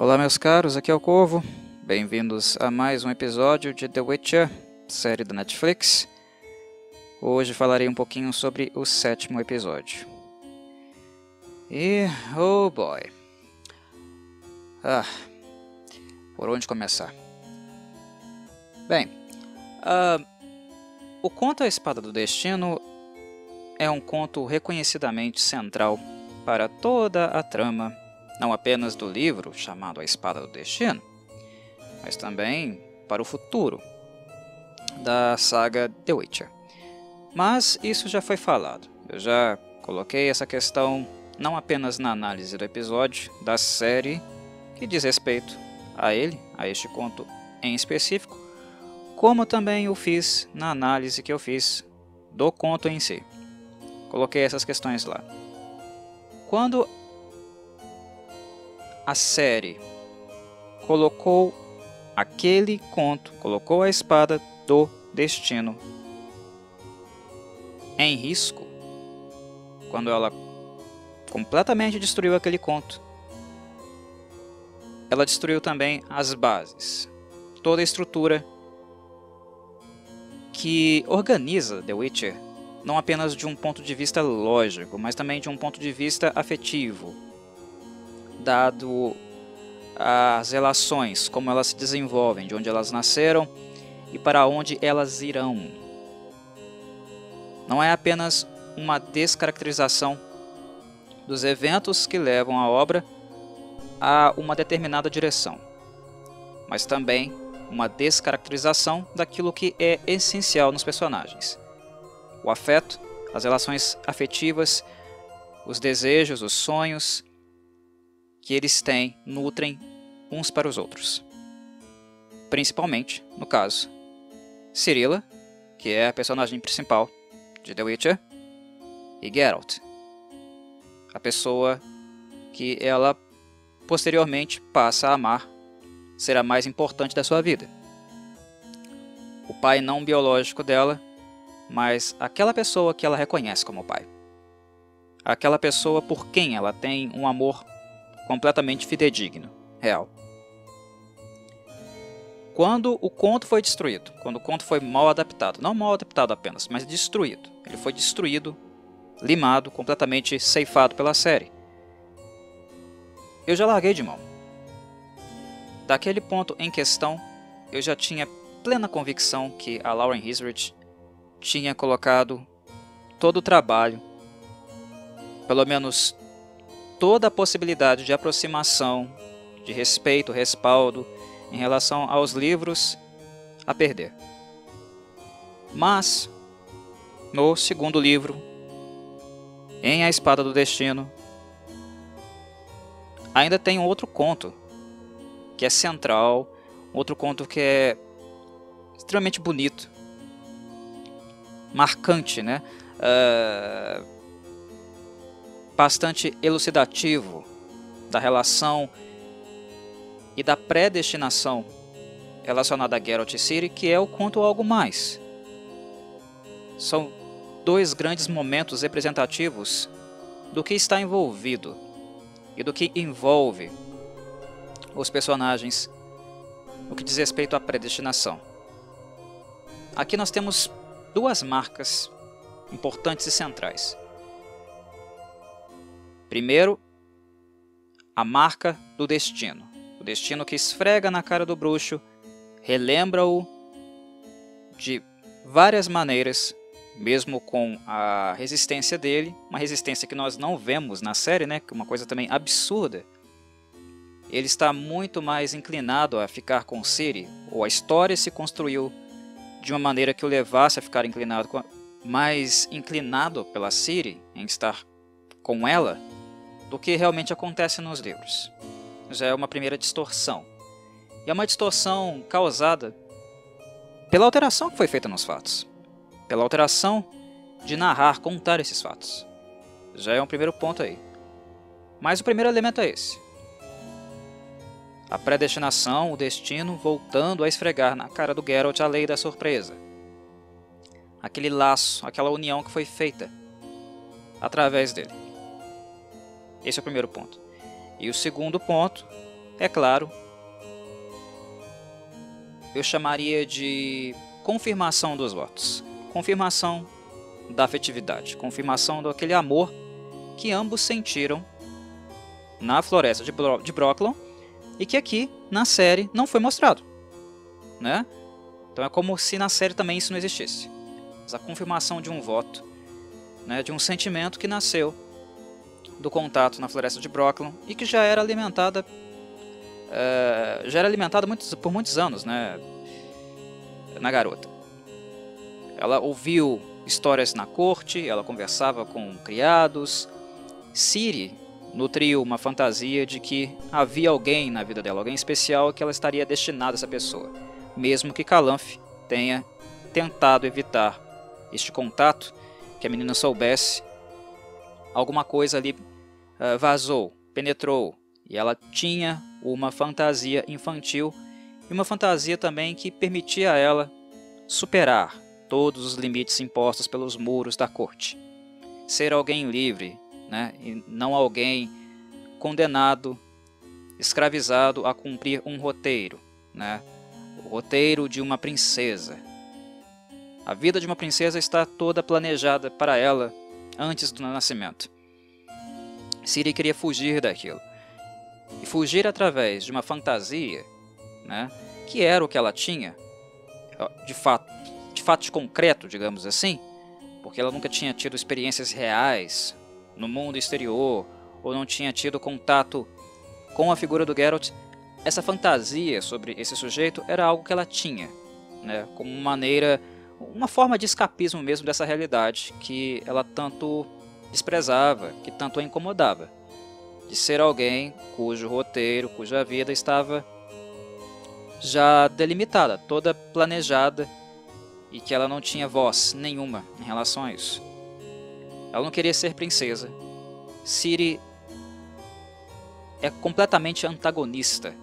Olá meus caros, aqui é o Corvo, bem-vindos a mais um episódio de The Witcher, série da Netflix. Hoje falarei um pouquinho sobre o 7º episódio. E, oh boy, por onde começar? Bem, o conto A Espada do Destino é um conto reconhecidamente central para toda a trama, não apenas do livro chamado A Espada do Destino, mas também para o futuro da saga The Witcher. Mas isso já foi falado, eu já coloquei essa questão não apenas na análise do episódio da série que diz respeito a ele, a este conto em específico, como também o fiz na análise que eu fiz do conto em si. Coloquei essas questões lá. Quando a série colocou aquele conto, colocou a Espada do Destino em risco, quando ela completamente destruiu aquele conto, ela destruiu também as bases, toda a estrutura que organiza The Witcher, não apenas de um ponto de vista lógico, mas também de um ponto de vista afetivo, dado as relações, como elas se desenvolvem, de onde elas nasceram e para onde elas irão. Não é apenas uma descaracterização dos eventos que levam a obra a uma determinada direção, mas também uma descaracterização daquilo que é essencial nos personagens. O afeto, as relações afetivas, os desejos, os sonhos que eles têm, nutrem uns para os outros. Principalmente, no caso, Cirilla, que é a personagem principal de The Witcher, e Geralt, a pessoa que ela posteriormente passa a amar, ser a mais importante da sua vida. O pai não biológico dela, mas aquela pessoa que ela reconhece como pai. Aquela pessoa por quem ela tem um amor completamente fidedigno, real. Quando o conto foi destruído, quando o conto foi mal adaptado, não mal adaptado apenas, mas destruído, ele foi destruído, limado, completamente ceifado pela série, eu já larguei de mão. Daquele ponto em questão, eu já tinha plena convicção que a Lauren Hisrich tinha colocado todo o trabalho, pelo menos toda a possibilidade de aproximação, de respeito, respaldo em relação aos livros a perder. Mas, no segundo livro, em A Espada do Destino, ainda tem um outro conto que é central, outro conto que é extremamente bonito, marcante, né? Bastante elucidativo da relação e da predestinação relacionada a Geralt e Ciri, que é o conto Algo Mais. São dois grandes momentos representativos do que está envolvido e do que envolve os personagens no que diz respeito à predestinação. Aqui nós temos duas marcas importantes e centrais. Primeiro, a marca do destino. O destino que esfrega na cara do bruxo, relembra-o de várias maneiras, mesmo com a resistência dele, uma resistência que nós não vemos na série, né? Que é uma coisa também absurda. Ele está muito mais inclinado a ficar com Ciri, ou a história se construiu de uma maneira que o levasse a ficar mais inclinado pela Ciri, em estar com ela, do que realmente acontece nos livros. Já é uma primeira distorção. E é uma distorção causada pela alteração que foi feita nos fatos. Pela alteração de narrar, contar esses fatos. Já é um primeiro ponto aí. Mas o primeiro elemento é esse. A predestinação, o destino, voltando a esfregar na cara do Geralt a lei da surpresa. Aquele laço, aquela união que foi feita através dele. Esse é o primeiro ponto. E o segundo ponto é claro, eu chamaria de confirmação dos votos, confirmação da afetividade, confirmação daquele amor que ambos sentiram na floresta de Brokilon e que aqui na série não foi mostrado, né? Então é como se na série também isso não existisse. Mas a confirmação de um voto, né, de um sentimento que nasceu do contato na floresta de Brokilon e que já era alimentada por muitos anos, né, na garota. Ela ouviu histórias na corte, ela conversava com criados. Ciri nutriu uma fantasia de que havia alguém na vida dela, alguém especial, que ela estaria destinada a essa pessoa, mesmo que Calanthe tenha tentado evitar este contato, que a menina soubesse. Alguma coisa ali vazou, penetrou, e ela tinha uma fantasia infantil e uma fantasia também que permitia a ela superar todos os limites impostos pelos muros da corte. Ser alguém livre, né, e não alguém condenado, escravizado a cumprir um roteiro, né, o roteiro de uma princesa. A vida de uma princesa está toda planejada para ela antes do nascimento. Ciri queria fugir daquilo. E fugir através de uma fantasia, né, que era o que ela tinha, de fato concreto, digamos assim, porque ela nunca tinha tido experiências reais no mundo exterior, ou não tinha tido contato com a figura do Geralt. Essa fantasia sobre esse sujeito era algo que ela tinha, né, como uma forma de escapismo mesmo dessa realidade que ela tanto desprezava, que tanto a incomodava, de ser alguém cujo roteiro, cuja vida estava já delimitada, toda planejada, e que ela não tinha voz nenhuma em relação a isso. Ela não queria ser princesa. Ciri é completamente antagonista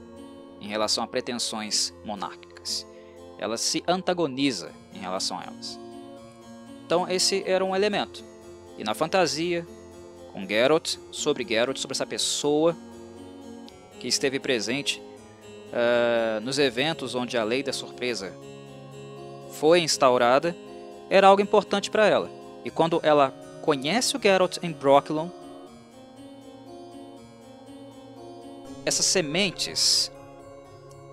em relação a pretensões monárquicas. Ela se antagoniza em relação a elas. Então esse era um elemento. E na fantasia, com Geralt, sobre essa pessoa que esteve presente nos eventos onde a lei da surpresa foi instaurada, era algo importante para ela. E quando ela conhece o Geralt em Brokilon, essas sementes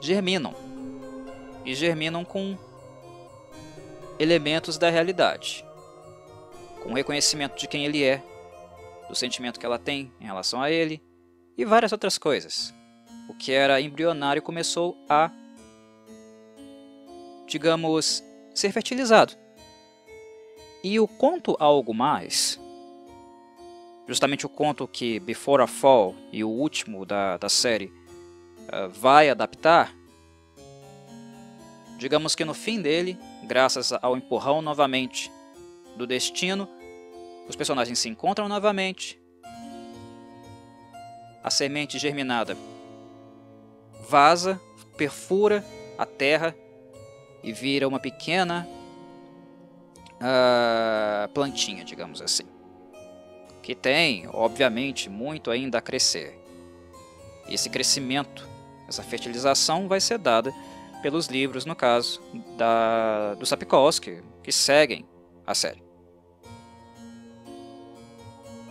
germinam. E germinam com elementos da realidade, com o reconhecimento de quem ele é, do sentimento que ela tem em relação a ele, e várias outras coisas. O que era embrionário começou a, digamos, ser fertilizado. E o conto Algo Mais, justamente o conto que Before a Fall e o último da série vai adaptar, digamos que no fim dele, graças ao empurrão novamente do destino, os personagens se encontram novamente, a semente germinada vaza, perfura a terra e vira uma pequena plantinha, digamos assim, que tem, obviamente, muito ainda a crescer. E esse crescimento, essa fertilização vai ser dada pelos livros, no caso, do Sapkowski, que seguem a série.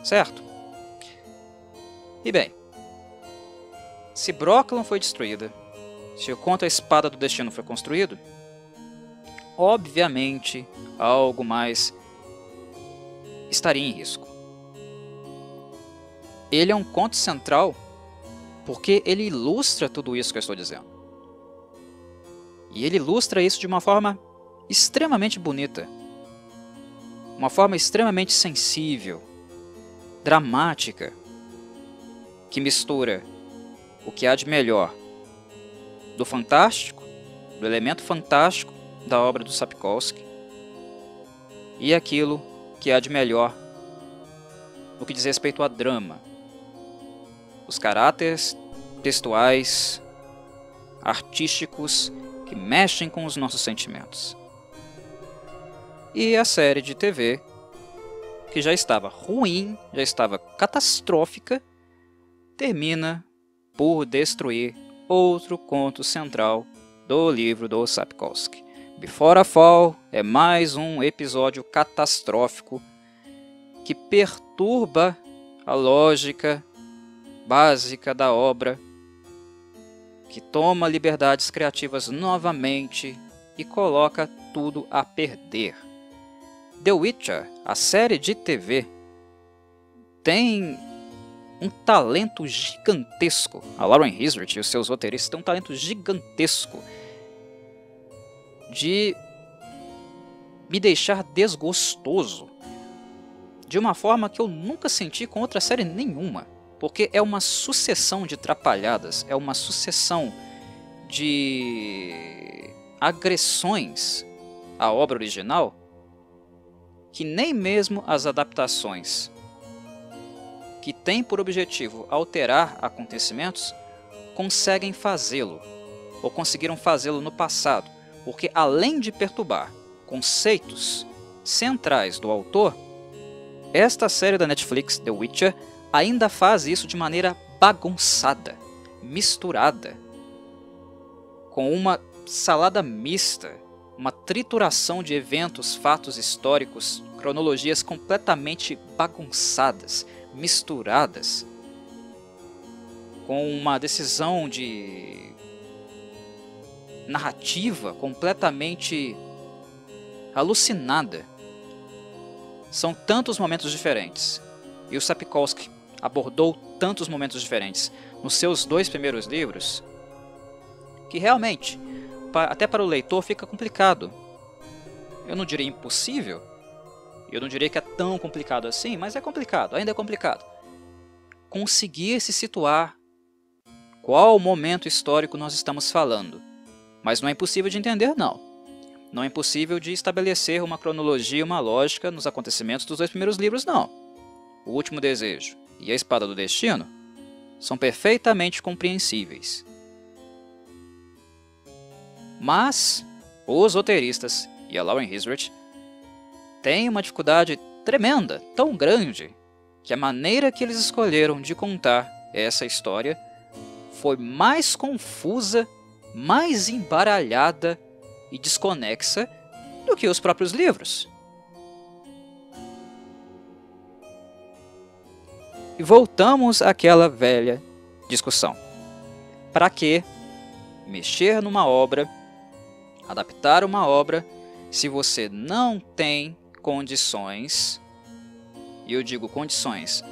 Certo? E bem, se Brokilon foi destruída, se o conto A Espada do Destino foi construído, obviamente Algo Mais estaria em risco. Ele é um conto central porque ele ilustra tudo isso que eu estou dizendo. E ele ilustra isso de uma forma extremamente bonita, uma forma extremamente sensível, dramática, que mistura o que há de melhor do fantástico, do elemento fantástico da obra do Sapkowski, e aquilo que há de melhor no que diz respeito a drama, os caráteres textuais, artísticos, que mexem com os nossos sentimentos. E a série de TV, que já estava ruim, já estava catastrófica, termina por destruir outro conto central do livro do Sapkowski. Before a Fall é mais um episódio catastrófico que perturba a lógica básica da obra, que toma liberdades criativas novamente e coloca tudo a perder. The Witcher, a série de TV, tem um talento gigantesco. A Lauren Hisrich e os seus roteiristas têm um talento gigantesco de me deixar desgostoso de uma forma que eu nunca senti com outra série nenhuma, porque é uma sucessão de trapalhadas, é uma sucessão de agressões à obra original que nem mesmo as adaptações que têm por objetivo alterar acontecimentos conseguem fazê-lo, ou conseguiram fazê-lo no passado, porque além de perturbar conceitos centrais do autor, esta série da Netflix, The Witcher, ainda faz isso de maneira bagunçada, misturada, com uma salada mista, uma trituração de eventos, fatos históricos, cronologias completamente bagunçadas, misturadas, com uma decisão de narrativa completamente alucinada. São tantos momentos diferentes, e o Sapkowski abordou tantos momentos diferentes nos seus 2 primeiros livros, que realmente, até para o leitor, fica complicado. Eu não diria impossível, eu não diria que é tão complicado assim, mas é complicado, ainda é complicado. Conseguir se situar qual momento histórico nós estamos falando. Mas não é impossível de entender, não. Não é impossível de estabelecer uma cronologia, uma lógica nos acontecimentos dos 2 primeiros livros, não. O Último Desejo e A Espada do Destino são perfeitamente compreensíveis. Mas os roteiristas e a Lauren Hisrich têm uma dificuldade tremenda, tão grande, que a maneira que eles escolheram de contar essa história foi mais confusa, mais embaralhada e desconexa do que os próprios livros. E voltamos àquela velha discussão. Para que mexer numa obra, adaptar uma obra, se você não tem condições, e eu digo condições,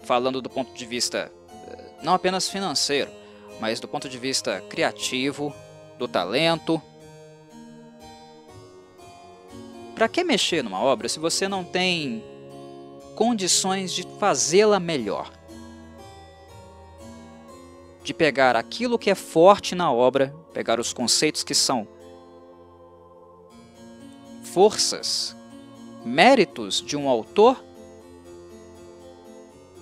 falando do ponto de vista não apenas financeiro, mas do ponto de vista criativo, do talento. Para que mexer numa obra se você não tem condições de fazê-la melhor? De pegar aquilo que é forte na obra, pegar os conceitos que são forças, méritos de um autor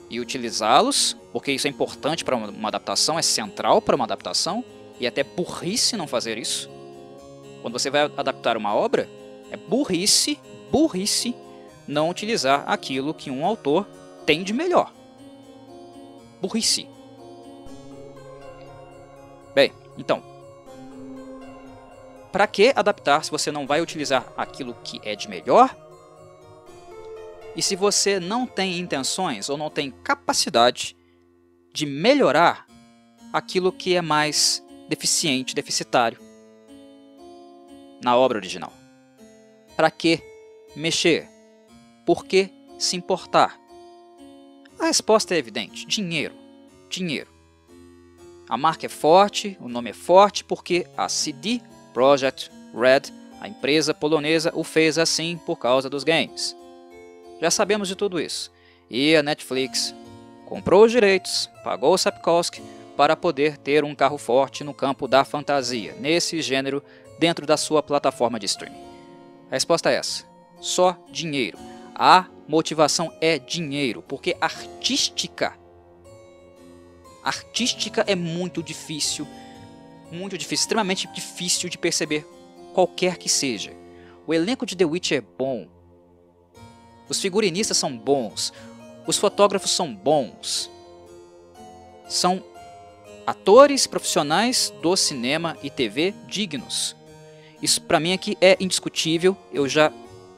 e utilizá-los, porque isso é importante para uma adaptação, é central para uma adaptação, e até burrice não fazer isso. Quando você vai adaptar uma obra, é burrice não utilizar aquilo que um autor tem de melhor. Burrice. Bem, então, para que adaptar se você não vai utilizar aquilo que é de melhor? E se você não tem intenções ou não tem capacidade de melhorar aquilo que é mais deficiente, deficitário na obra original? Para que mexer? Por que se importar? A resposta é evidente: dinheiro. Dinheiro. A marca é forte, o nome é forte porque a CD Projekt Red, a empresa polonesa, o fez assim por causa dos games. Já sabemos de tudo isso. E a Netflix comprou os direitos, pagou o Sapkowski para poder ter um carro forte no campo da fantasia, nesse gênero, dentro da sua plataforma de streaming. A resposta é essa: só dinheiro. A motivação é dinheiro, porque artística é muito difícil, extremamente difícil de perceber, qualquer que seja. O elenco de The Witcher é bom, os figurinistas são bons, os fotógrafos são bons, são atores profissionais do cinema e TV dignos. Isso para mim aqui é indiscutível, eu já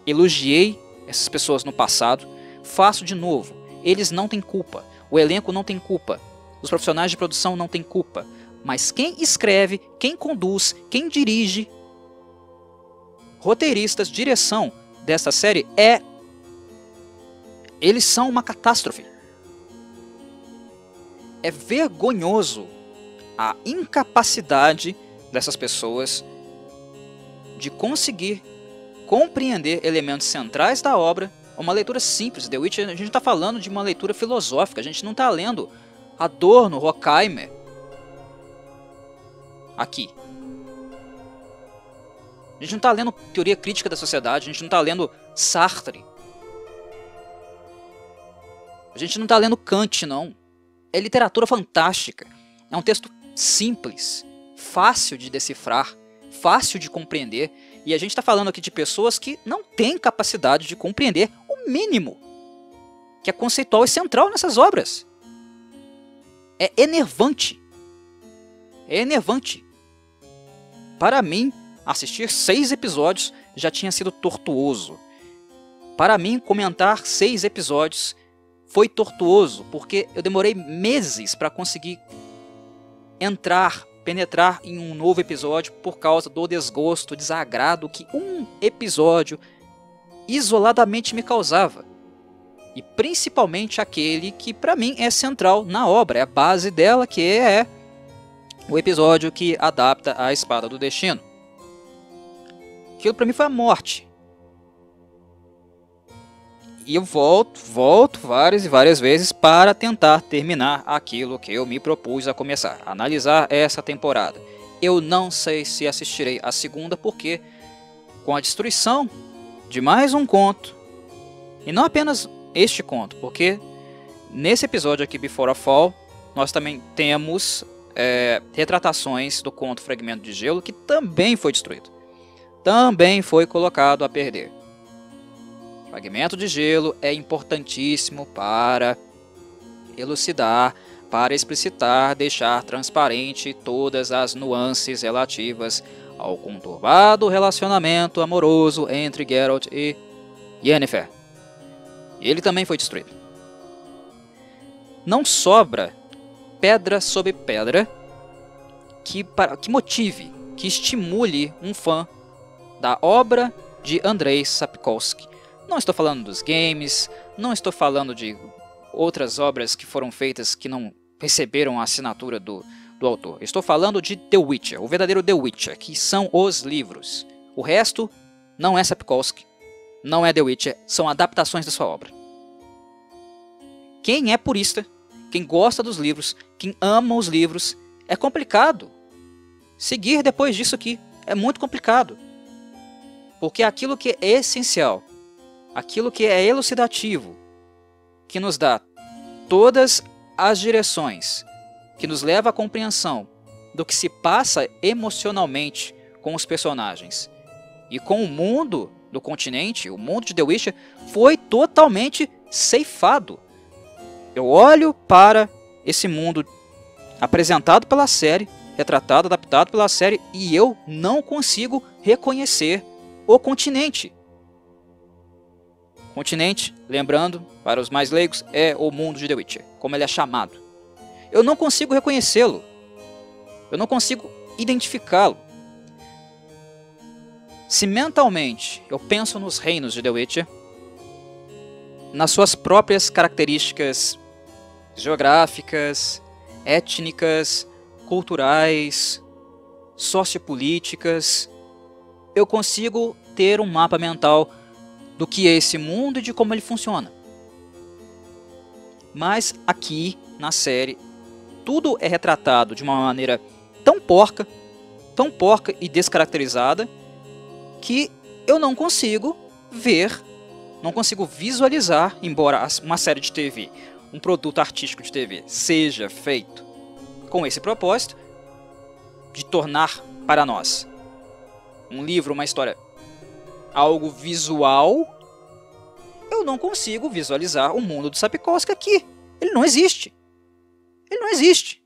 elogiei essas pessoas no passado, faço de novo, eles não têm culpa, o elenco não tem culpa, os profissionais de produção não têm culpa, mas quem escreve, quem conduz, quem dirige, roteiristas, direção dessa série eles são uma catástrofe. É vergonhoso a incapacidade dessas pessoas de conseguir compreender elementos centrais da obra. Uma leitura simples. The Witcher, a gente está falando de uma leitura filosófica, a gente não está lendo Adorno, Horkheimer aqui. A gente não está lendo teoria crítica da sociedade, a gente não está lendo Sartre. A gente não está lendo Kant, não. É literatura fantástica. É um texto simples, fácil de decifrar, fácil de compreender. E a gente está falando aqui de pessoas que não têm capacidade de compreender o mínimo, que é conceitual e central nessas obras. É enervante. É enervante. Para mim, assistir 6 episódios já tinha sido tortuoso. Para mim, comentar 6 episódios foi tortuoso, porque eu demorei meses para conseguir penetrar em um novo episódio por causa do desgosto, desagrado que um episódio isoladamente me causava. E principalmente aquele que para mim é central na obra, é a base dela, que é o episódio que adapta a Espada do Destino. Aquilo para mim foi a morte. E eu volto várias e várias vezes para tentar terminar aquilo que eu me propus a começar, a analisar essa temporada. Eu não sei se assistirei a segunda, porque com a destruição de mais um conto, e não apenas este conto, porque nesse episódio aqui, Before a Fall, nós também temos retratações do conto Fragmento de Gelo, que também foi destruído, também foi colocado a perder. Fragmento de Gelo é importantíssimo para elucidar, para explicitar, deixar transparente todas as nuances relativas ao conturbado relacionamento amoroso entre Geralt e Yennefer. Ele também foi destruído. Não sobra pedra sobre pedra que motive, que estimule um fã da obra de Andrzej Sapkowski. Não estou falando dos games, não estou falando de outras obras que foram feitas que não receberam a assinatura do autor. Estou falando de The Witcher, o verdadeiro The Witcher, que são os livros. O resto não é Sapkowski, não é The Witcher, são adaptações da sua obra. Quem é purista, quem gosta dos livros, quem ama os livros, é complicado. Seguir depois disso aqui é muito complicado. Porque aquilo que é essencial, aquilo que é elucidativo, que nos dá todas as direções, que nos leva à compreensão do que se passa emocionalmente com os personagens e com o mundo do continente, o mundo de The Witcher, foi totalmente ceifado. Eu olho para esse mundo apresentado pela série, retratado, adaptado pela série, e eu não consigo reconhecer o continente. Continente, lembrando, para os mais leigos, é o mundo de The Witcher, como ele é chamado. Eu não consigo reconhecê-lo. Eu não consigo identificá-lo. Se mentalmente eu penso nos reinos de The Witcher, nas suas próprias características geográficas, étnicas, culturais, sociopolíticas, eu consigo ter um mapa mental do que é esse mundo e de como ele funciona. Mas aqui na série, tudo é retratado de uma maneira tão porca e descaracterizada, que eu não consigo ver, não consigo visualizar, embora uma série de TV, um produto artístico de TV, seja feito com esse propósito de tornar para nós um livro, uma história, algo visual, eu não consigo visualizar o mundo do Sapkowski aqui. Ele não existe. Ele não existe.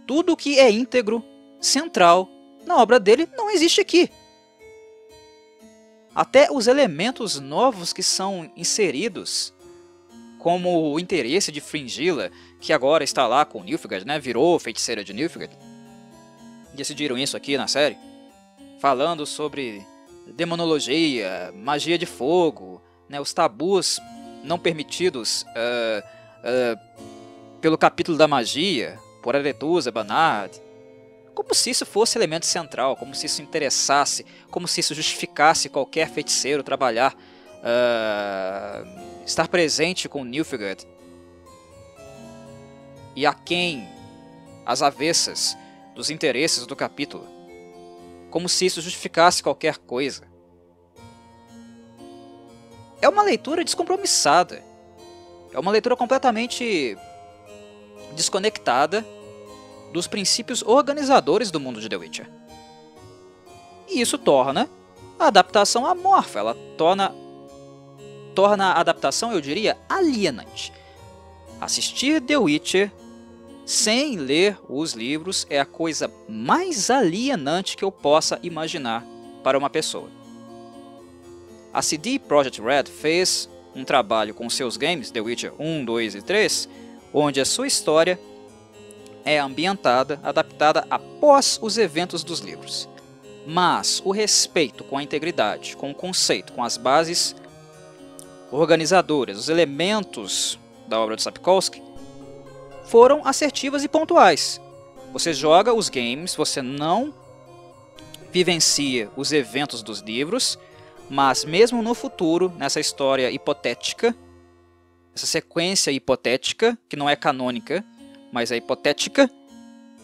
tudo que é íntegro, central, na obra dele não existe aqui. Até os elementos novos que são inseridos, como o interesse de Fringilla, que agora está lá com Nilfgaard, né? Virou feiticeira de Nilfgaard. Decidiram isso aqui na série, falando sobre demonologia, magia de fogo, né? Os tabus não permitidos pelo capítulo da magia, por Aretusa, Banard. Como se isso fosse elemento central, como se isso interessasse, como se isso justificasse qualquer feiticeiro trabalhar, estar presente com Nilfgaard. E a quem as avessas dos interesses do capítulo. Como se isso justificasse qualquer coisa. É uma leitura descompromissada. É uma leitura completamente desconectada dos princípios organizadores do mundo de The Witcher. E isso torna a adaptação amorfa, ela torna a adaptação, eu diria, alienante. Assistir The Witcher sem ler os livros é a coisa mais alienante que eu possa imaginar para uma pessoa. A CD Projekt Red fez um trabalho com seus games, The Witcher 1, 2 e 3, onde a sua história é ambientada, adaptada após os eventos dos livros. Mas o respeito com a integridade, com o conceito, com as bases organizadoras, os elementos da obra de Sapkowski foram assertivas e pontuais. Você joga os games, você não vivencia os eventos dos livros, mas mesmo no futuro, nessa história hipotética, essa sequência hipotética, que não é canônica, mas é hipotética,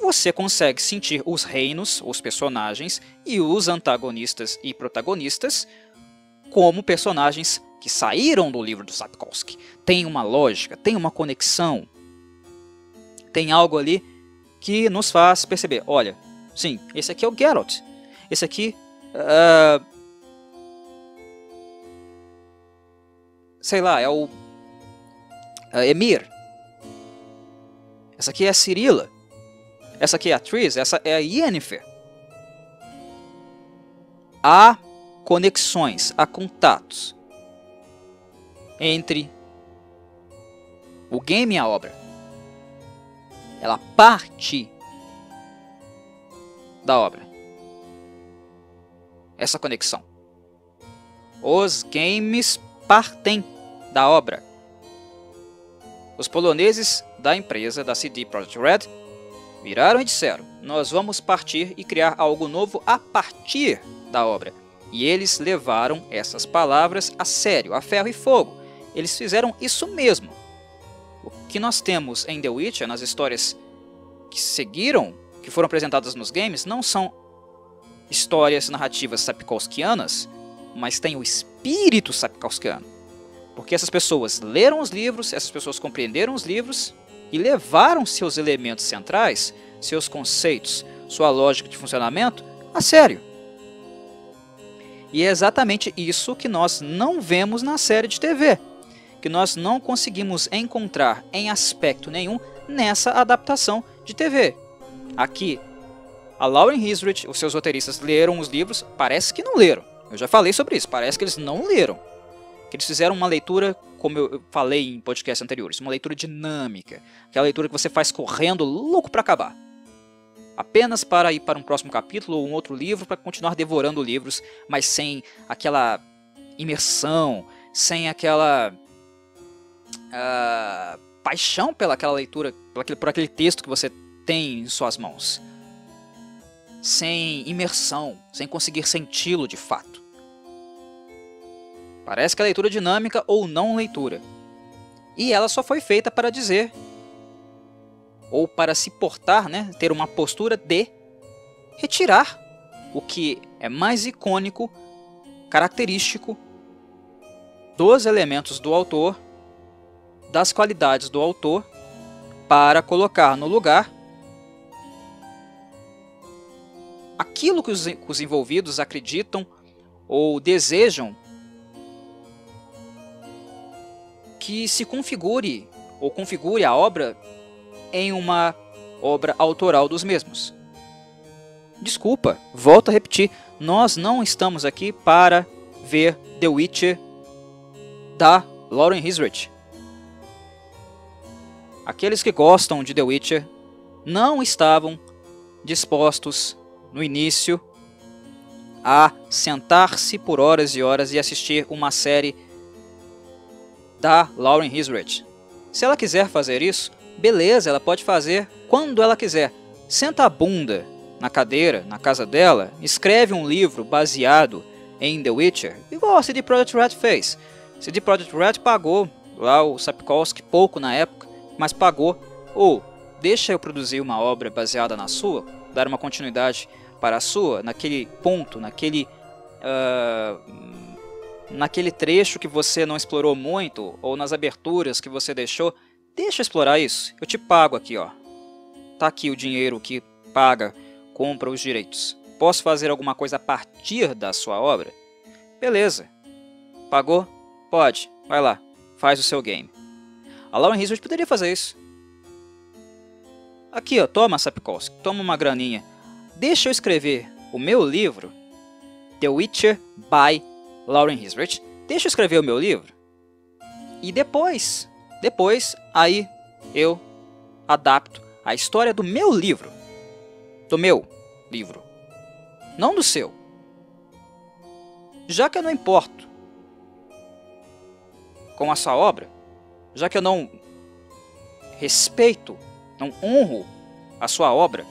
você consegue sentir os reinos, os personagens e os antagonistas e protagonistas como personagens que saíram do livro do Sapkowski. Tem uma lógica, tem uma conexão, tem algo ali que nos faz perceber, olha, sim, esse aqui é o Geralt, esse aqui sei lá, é o Emhyr, essa aqui é a Cirilla, essa aqui é a Triss, essa é a Yennefer. Há conexões, há contatos entre o game e a obra. Ela parte da obra. Essa conexão. Os games partem da obra. Os poloneses da empresa da CD Projekt Red viraram e disseram: nós vamos partir e criar algo novo a partir da obra. E eles levaram essas palavras a sério, a ferro e fogo. Eles fizeram isso mesmo. O que nós temos em The Witcher, nas histórias que seguiram, que foram apresentadas nos games, não são histórias narrativas sapkowskianas, mas tem o espírito sapkowskiano. Porque essas pessoas leram os livros, essas pessoas compreenderam os livros e levaram seus elementos centrais, seus conceitos, sua lógica de funcionamento a sério. E é exatamente isso que nós não vemos na série de TV, que nós não conseguimos encontrar em aspecto nenhum nessa adaptação de TV. Aqui, a Lauren Hissrich, os seus roteiristas leram os livros, parece que não leram. Eu já falei sobre isso, parece que eles não leram. Que eles fizeram uma leitura, como eu falei em podcasts anteriores, uma leitura dinâmica, aquela leitura que você faz correndo, louco para acabar. Apenas para ir para um próximo capítulo ou um outro livro, para continuar devorando livros, mas sem aquela imersão, sem aquela paixão pelaquela leitura, por aquele texto que você tem em suas mãos. Sem imersão, sem conseguir senti-lo de fato. Parece que é leitura dinâmica ou não leitura. E ela só foi feita para dizer, ou para se portar, né, ter uma postura de retirar o que é mais icônico, característico dos elementos do autor, das qualidades do autor, para colocar no lugar aquilo que os envolvidos acreditam ou desejam que se configure ou configure a obra em uma obra autoral dos mesmos. Desculpa, volto a repetir, nós não estamos aqui para ver The Witcher da Lauren Hisrich. Aqueles que gostam de The Witcher não estavam dispostos, no início, a sentar-se por horas e horas e assistir uma série da Lauren Hisrich. Se ela quiser fazer isso, beleza, ela pode fazer quando ela quiser. Senta a bunda na cadeira, na casa dela, escreve um livro baseado em The Witcher, igual a CD Projekt Red fez. CD Projekt Red pagou lá o Sapkowski, pouco na época, mas pagou. Ou deixa eu produzir uma obra baseada na sua, dar uma continuidade para a sua, naquele ponto, naquele trecho que você não explorou muito, ou nas aberturas que você deixou. Deixa eu explorar isso, eu te pago aqui, ó. Tá aqui o dinheiro que paga, compra os direitos. Posso fazer alguma coisa a partir da sua obra? Beleza. Pagou? Pode. Vai lá, faz o seu game. A Lauren Hisrich poderia fazer isso. Aqui, ó, toma, Sapkowski, toma uma graninha. Deixa eu escrever o meu livro, The Witcher by Lauren Hisrich. Deixa eu escrever o meu livro. E depois, aí eu adapto a história do meu livro. Do meu livro. Não do seu. Já que eu não importo com a sua obra, já que eu não respeito, não honro a sua obra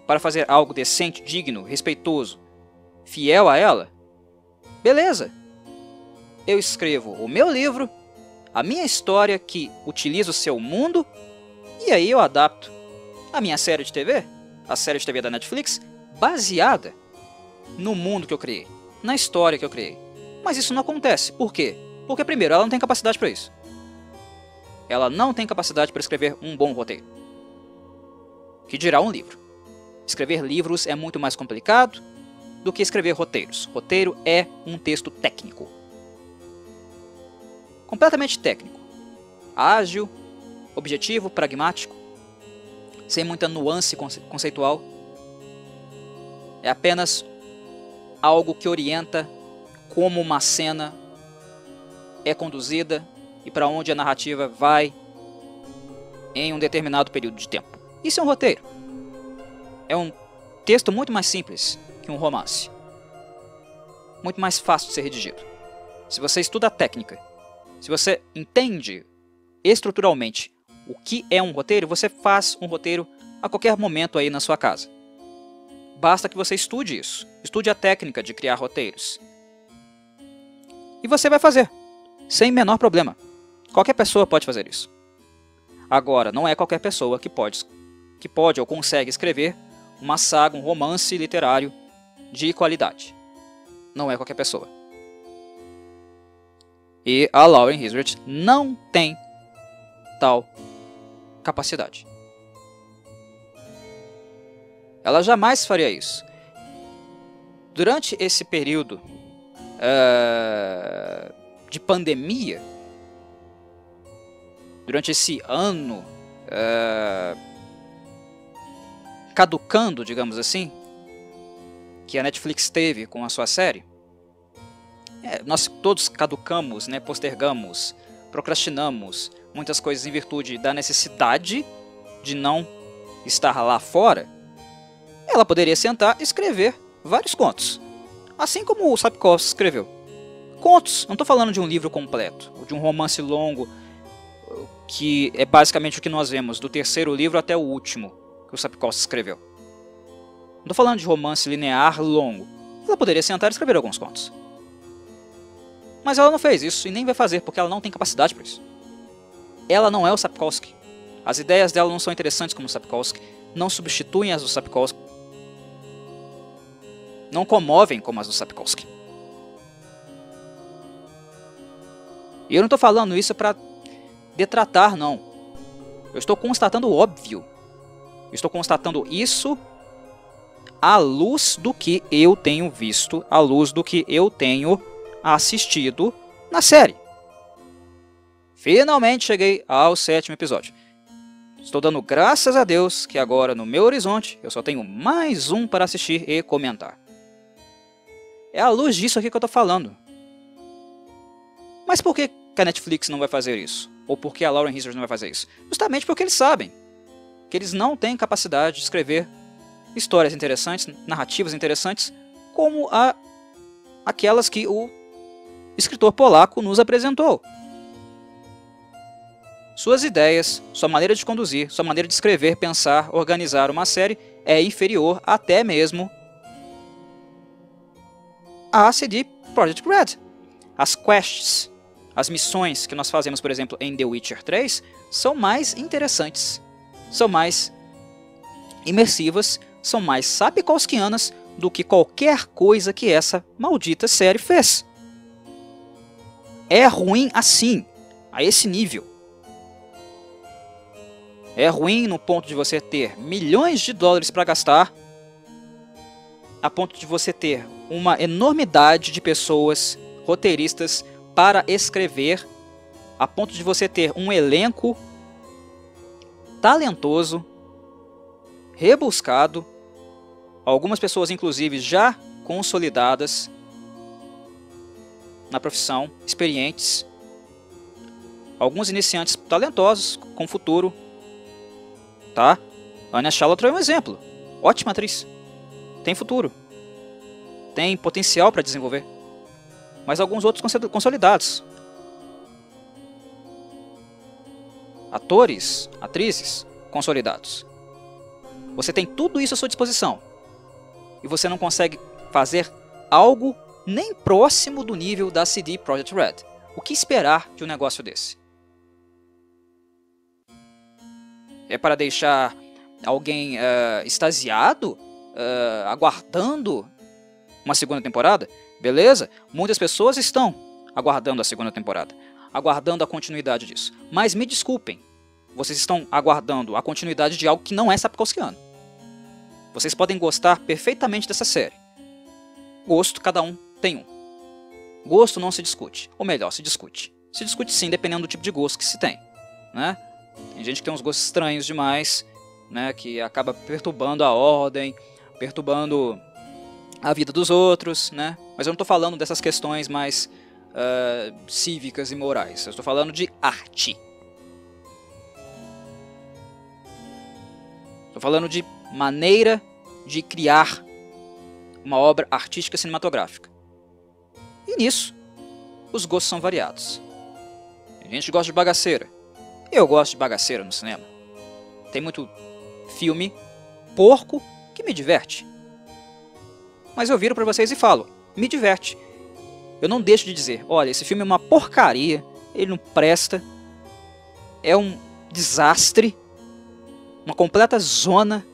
para fazer algo decente, digno, respeitoso, fiel a ela, beleza. Eu escrevo o meu livro, a minha história que utiliza o seu mundo, e aí eu adapto a minha série de TV, a série de TV da Netflix, baseada no mundo que eu criei, na história que eu criei. Mas isso não acontece. Por quê? Porque, primeiro, ela não tem capacidade para isso. Ela não tem capacidade para escrever um bom roteiro. Que dirá um livro. Escrever livros é muito mais complicado do que escrever roteiros. Roteiro é um texto técnico. Completamente técnico. Ágil, objetivo, pragmático, sem muita nuance conceitual. É apenas algo que orienta como uma cena é conduzida e para onde a narrativa vai em um determinado período de tempo. Isso é um roteiro. É um texto muito mais simples que um romance. Muito mais fácil de ser redigido. Se você estuda a técnica, se você entende estruturalmente o que é um roteiro, você faz um roteiro a qualquer momento aí na sua casa. Basta que você estude isso. Estude a técnica de criar roteiros. E você vai fazer, sem menor problema. Qualquer pessoa pode fazer isso. Agora, não é qualquer pessoa que pode ou consegue escrever uma saga, um romance literário de qualidade. Não é qualquer pessoa. E a Lauren Hisrich não tem tal capacidade. Ela jamais faria isso. Durante esse período de pandemia, durante esse ano caducando, digamos assim, que a Netflix teve com a sua série, nós todos caducamos, né, postergamos, procrastinamos muitas coisas em virtude da necessidade de não estar lá fora. Ela poderia sentar e escrever vários contos, assim como o Sapkowski escreveu. Contos, não estou falando de um livro completo, ou de um romance longo, que é basicamente o que nós vemos, do terceiro livro até o último que o Sapkowski escreveu. Não estou falando de romance linear longo. Ela poderia sentar e escrever alguns contos. Mas ela não fez isso e nem vai fazer, porque ela não tem capacidade para isso. Ela não é o Sapkowski. As ideias dela não são interessantes como o Sapkowski, não substituem as do Sapkowski, não comovem como as do Sapkowski. E eu não estou falando isso para detratar, não. Eu estou constatando o óbvio. Eu estou constatando isso à luz do que eu tenho visto, à luz do que eu tenho assistido na série. Finalmente cheguei ao 7º episódio. Estou dando graças a Deus que agora no meu horizonte eu só tenho mais um para assistir e comentar. É à luz disso aqui que eu estou falando. Mas por que a Netflix não vai fazer isso? Ou por que a Lauren Hissrich não vai fazer isso? Justamente porque eles sabem que eles não têm capacidade de escrever histórias interessantes, narrativas interessantes, como aquelas que o escritor polaco nos apresentou. Suas ideias, sua maneira de conduzir, sua maneira de escrever, pensar, organizar uma série é inferior até mesmo a CD Projekt Red. As quests, as missões que nós fazemos, por exemplo, em The Witcher 3, são mais interessantes, são mais imersivas, são mais sapkowskianas do que qualquer coisa que essa maldita série fez. É ruim assim, a esse nível. É ruim no ponto de você ter milhões de dólares para gastar, a ponto de você ter uma enormidade de pessoas, roteiristas, para escrever, a ponto de você ter um elenco talentoso, rebuscado, algumas pessoas inclusive já consolidadas na profissão, experientes, alguns iniciantes talentosos, com futuro, tá? Anya Chalotra é um exemplo, ótima atriz, tem futuro, tem potencial para desenvolver, mas alguns outros consolidados, atores, atrizes consolidados. Você tem tudo isso à sua disposição e você não consegue fazer algo nem próximo do nível da CD Projekt Red. O que esperar de um negócio desse? É para deixar alguém extasiado, aguardando uma segunda temporada? Beleza? Muitas pessoas estão aguardando a segunda temporada, aguardando a continuidade disso. Mas me desculpem, vocês estão aguardando a continuidade de algo que não é sapkowskiano. Vocês podem gostar perfeitamente dessa série. Gosto, cada um tem um. Gosto não se discute, ou melhor, se discute. Se discute sim, dependendo do tipo de gosto que se tem, né? Tem gente que tem uns gostos estranhos demais, né, que acaba perturbando a ordem, perturbando a vida dos outros, né? Mas eu não estou falando dessas questões mais cívicas e morais. Eu estou falando de arte. Estou falando de maneira de criar uma obra artística cinematográfica. E nisso, os gostos são variados. Tem gente que gosta de bagaceira. Eu gosto de bagaceira no cinema. Tem muito filme porco que me diverte. Mas eu viro para vocês e falo, me diverte. Eu não deixo de dizer, olha, esse filme é uma porcaria, ele não presta, é um desastre, uma completa zona,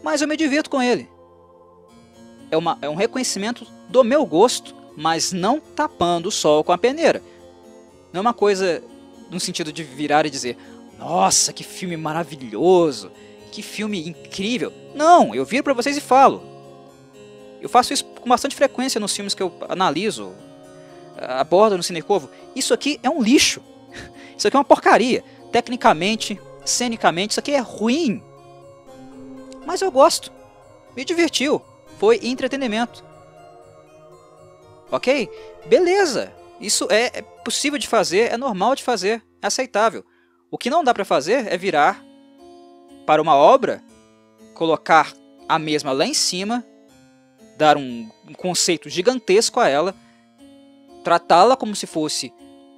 mas eu me divirto com ele. É um reconhecimento do meu gosto, mas não tapando o sol com a peneira. Não é uma coisa no sentido de virar e dizer, nossa, que filme maravilhoso, que filme incrível. Não, eu viro para vocês e falo. Eu faço isso com bastante frequência nos filmes que eu analiso, abordo no Cinecorvo. Isso aqui é um lixo. Isso aqui é uma porcaria. Tecnicamente, cenicamente, isso aqui é ruim. Mas eu gosto. Me divertiu. Foi entretenimento. Ok? Beleza. Isso é possível de fazer, é normal de fazer, é aceitável. O que não dá para fazer é virar para uma obra, colocar a mesma lá em cima, dar um conceito gigantesco a ela, tratá-la como se fosse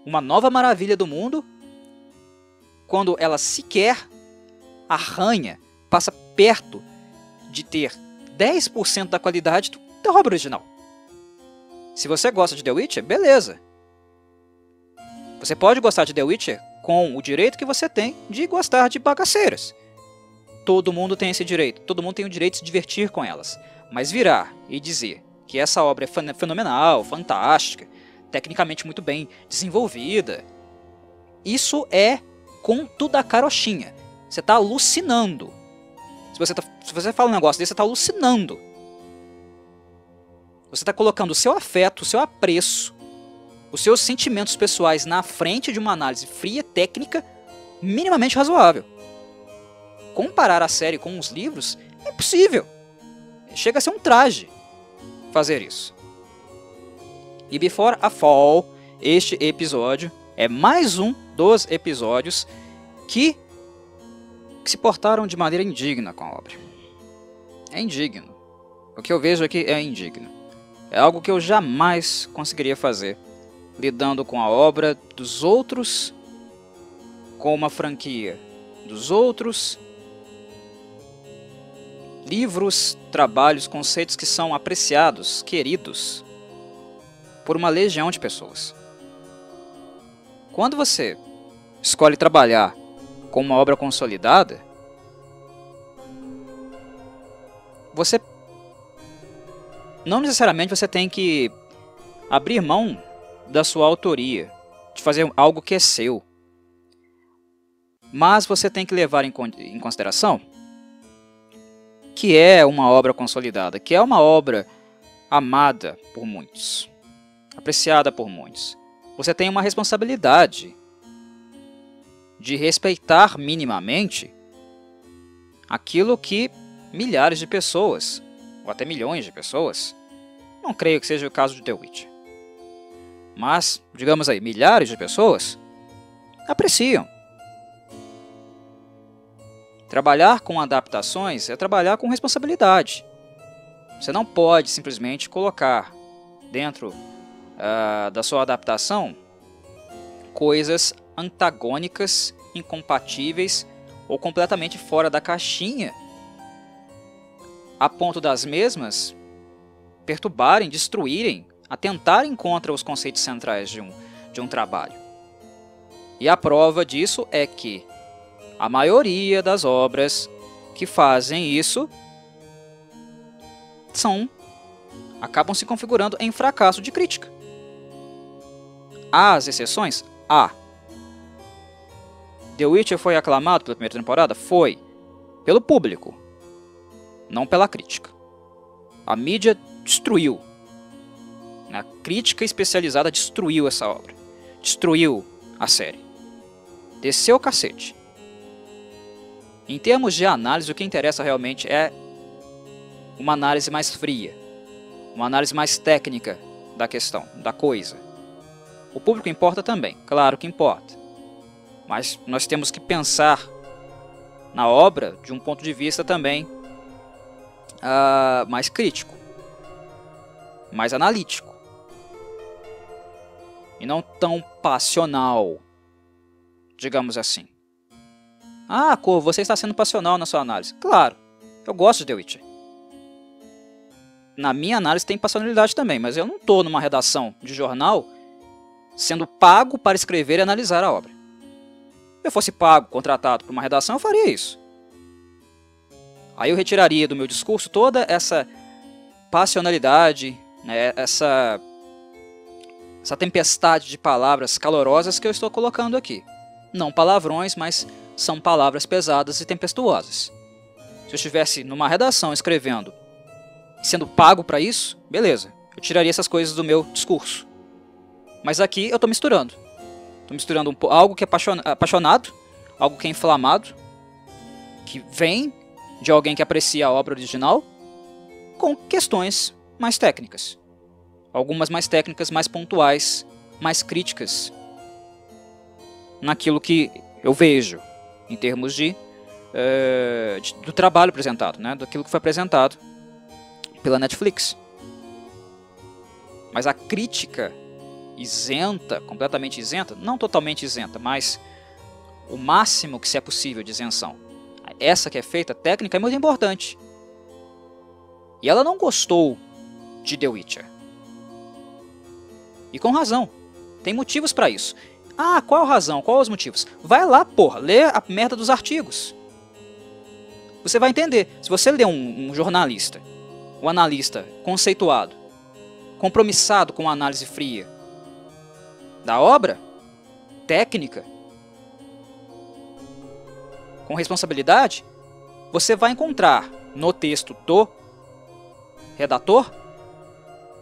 uma nova maravilha do mundo, quando ela sequer arranha, passa perto de ter 10% da qualidade da obra original. Se você gosta de The Witcher, beleza. Você pode gostar de The Witcher com o direito que você tem de gostar de bagaceiras. Todo mundo tem esse direito, todo mundo tem o direito de se divertir com elas. Mas virar e dizer que essa obra é fenomenal, fantástica, tecnicamente muito bem desenvolvida, isso é conto da carochinha. Você está alucinando. Se você fala um negócio desse, você está alucinando. Você está colocando o seu afeto, o seu apreço, os seus sentimentos pessoais na frente de uma análise fria, técnica, minimamente razoável. comparar a série com os livros é impossível. Chega a ser um traje fazer isso. E Before a Fall, este episódio é mais um dos episódios que se portaram de maneira indigna com a obra. É indigno. O que eu vejo aqui é indigno. É algo que eu jamais conseguiria fazer, lidando com a obra dos outros, com uma franquia dos outros, livros, trabalhos, conceitos que são apreciados, queridos por uma legião de pessoas. Quando você escolhe trabalhar com uma obra consolidada, você não necessariamente você tem que abrir mão da sua autoria, de fazer algo que é seu. Mas você tem que levar em consideração que é uma obra consolidada, que é uma obra amada por muitos, apreciada por muitos. Você tem uma responsabilidade de respeitar minimamente aquilo que milhares de pessoas, ou até milhões de pessoas, não creio que seja o caso de The Witcher, mas, digamos aí, milhares de pessoas apreciam. Trabalhar com adaptações é trabalhar com responsabilidade. Você não pode simplesmente colocar dentro da sua adaptação coisas antagônicas, incompatíveis ou completamente fora da caixinha, a ponto das mesmas perturbarem, destruírem, atentarem contra os conceitos centrais de um trabalho. E a prova disso é que a maioria das obras que fazem isso acabam se configurando em fracasso de crítica. Há as exceções? Há. The Witcher foi aclamado pela primeira temporada? Foi. Pelo público, não pela crítica. A mídia destruiu. A crítica especializada destruiu essa obra. Destruiu a série. Desceu o cacete. Em termos de análise, o que interessa realmente é uma análise mais fria, uma análise mais técnica da questão, da coisa. O público importa também, claro que importa. Mas nós temos que pensar na obra de um ponto de vista também mais crítico, mais analítico. E não tão passional, digamos assim. Ah, Cor, você está sendo passional na sua análise. Claro, eu gosto de The Witcher. Na minha análise tem passionalidade também, mas eu não estou numa redação de jornal sendo pago para escrever e analisar a obra. Se eu fosse pago, contratado por uma redação, eu faria isso. Aí eu retiraria do meu discurso toda essa passionalidade, né, essa tempestade de palavras calorosas que eu estou colocando aqui. Não palavrões, mas são palavras pesadas e tempestuosas. Se eu estivesse numa redação escrevendo, sendo pago para isso, beleza, eu tiraria essas coisas do meu discurso. Mas aqui eu estou misturando. Estou misturando algo que é apaixonado, algo que é inflamado, que vem de alguém que aprecia a obra original, com questões mais técnicas. Algumas mais técnicas, mais pontuais, mais críticas naquilo que eu vejo em termos do trabalho apresentado, né? Daquilo que foi apresentado pela Netflix. Mas a crítica isenta, completamente isenta, não totalmente isenta, mas o máximo que se é possível de isenção, essa que é feita, técnica, é muito importante. E ela não gostou de The Witcher. E com razão. Tem motivos para isso. Ah, qual a razão? Qual os motivos? Vai lá, porra, lê a merda dos artigos. Você vai entender. Se você lê um jornalista, um analista conceituado, compromissado com a análise fria da obra, técnica, com responsabilidade, você vai encontrar no texto do redator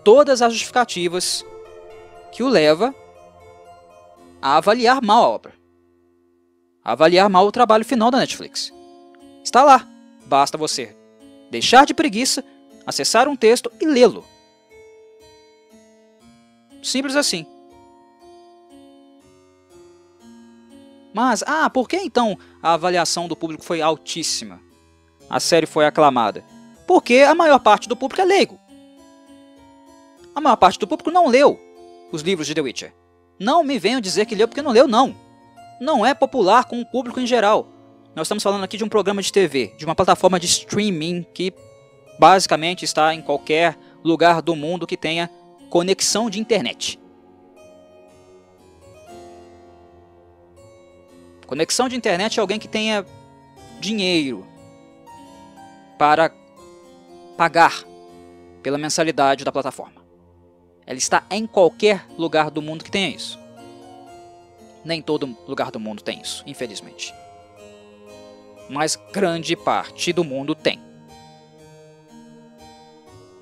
todas as justificativas que o leva a avaliar mal a obra, a avaliar mal o trabalho final da Netflix. Está lá. Basta você deixar de preguiça, acessar um texto e lê-lo. Simples assim. Mas, por que então a avaliação do público foi altíssima? A série foi aclamada. Porque a maior parte do público é leigo. A maior parte do público não leu os livros de The Witcher. Não me venham dizer que leu porque não leu, não. Não é popular com o público em geral. Nós estamos falando aqui de um programa de TV, de uma plataforma de streaming que basicamente está em qualquer lugar do mundo que tenha conexão de internet. Conexão de internet é alguém que tenha dinheiro para pagar pela mensalidade da plataforma. Ela está em qualquer lugar do mundo que tenha isso. Nem todo lugar do mundo tem isso, infelizmente. Mas grande parte do mundo tem.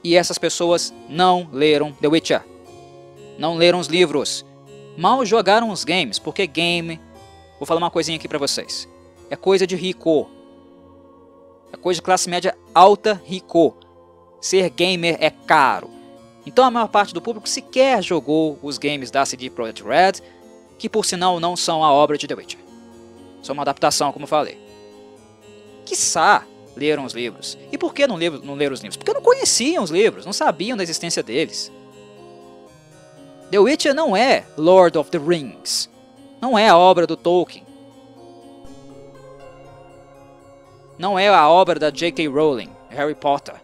E essas pessoas não leram The Witcher. Não leram os livros. Mal jogaram os games, porque game... Vou falar uma coisinha aqui pra vocês. É coisa de rico. É coisa de classe média alta, rico. Ser gamer é caro. Então a maior parte do público sequer jogou os games da CD Projekt Red, que por sinal não são a obra de The Witcher. São uma adaptação, como eu falei. Quiçá leram os livros. E por que não leram os livros? Porque não conheciam os livros, não sabiam da existência deles. The Witcher não é Lord of the Rings. Não é a obra do Tolkien. Não é a obra da J.K. Rowling, Harry Potter.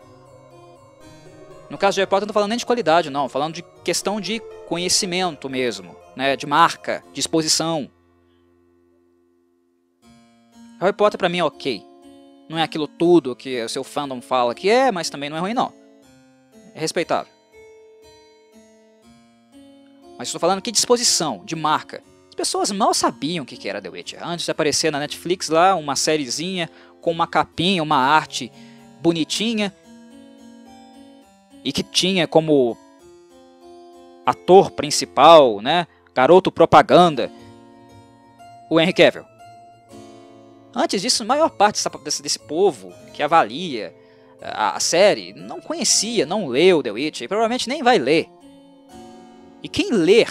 No caso de Harry Potter, não estou falando nem de qualidade, não. Falando de questão de conhecimento mesmo, né? De marca, de exposição. Harry Potter pra mim é ok. Não é aquilo tudo que o seu fandom fala que é, mas também não é ruim, não. É respeitável. Mas estou falando aqui de exposição, de marca. As pessoas mal sabiam o que era The Witcher. Antes de aparecer na Netflix lá, uma sériezinha com uma capinha, uma arte bonitinha. E que tinha como ator principal, né, garoto propaganda, o Henry Cavill. Antes disso, a maior parte desse povo que avalia a série não conhecia, não leu The Witcher e provavelmente nem vai ler. E quem ler,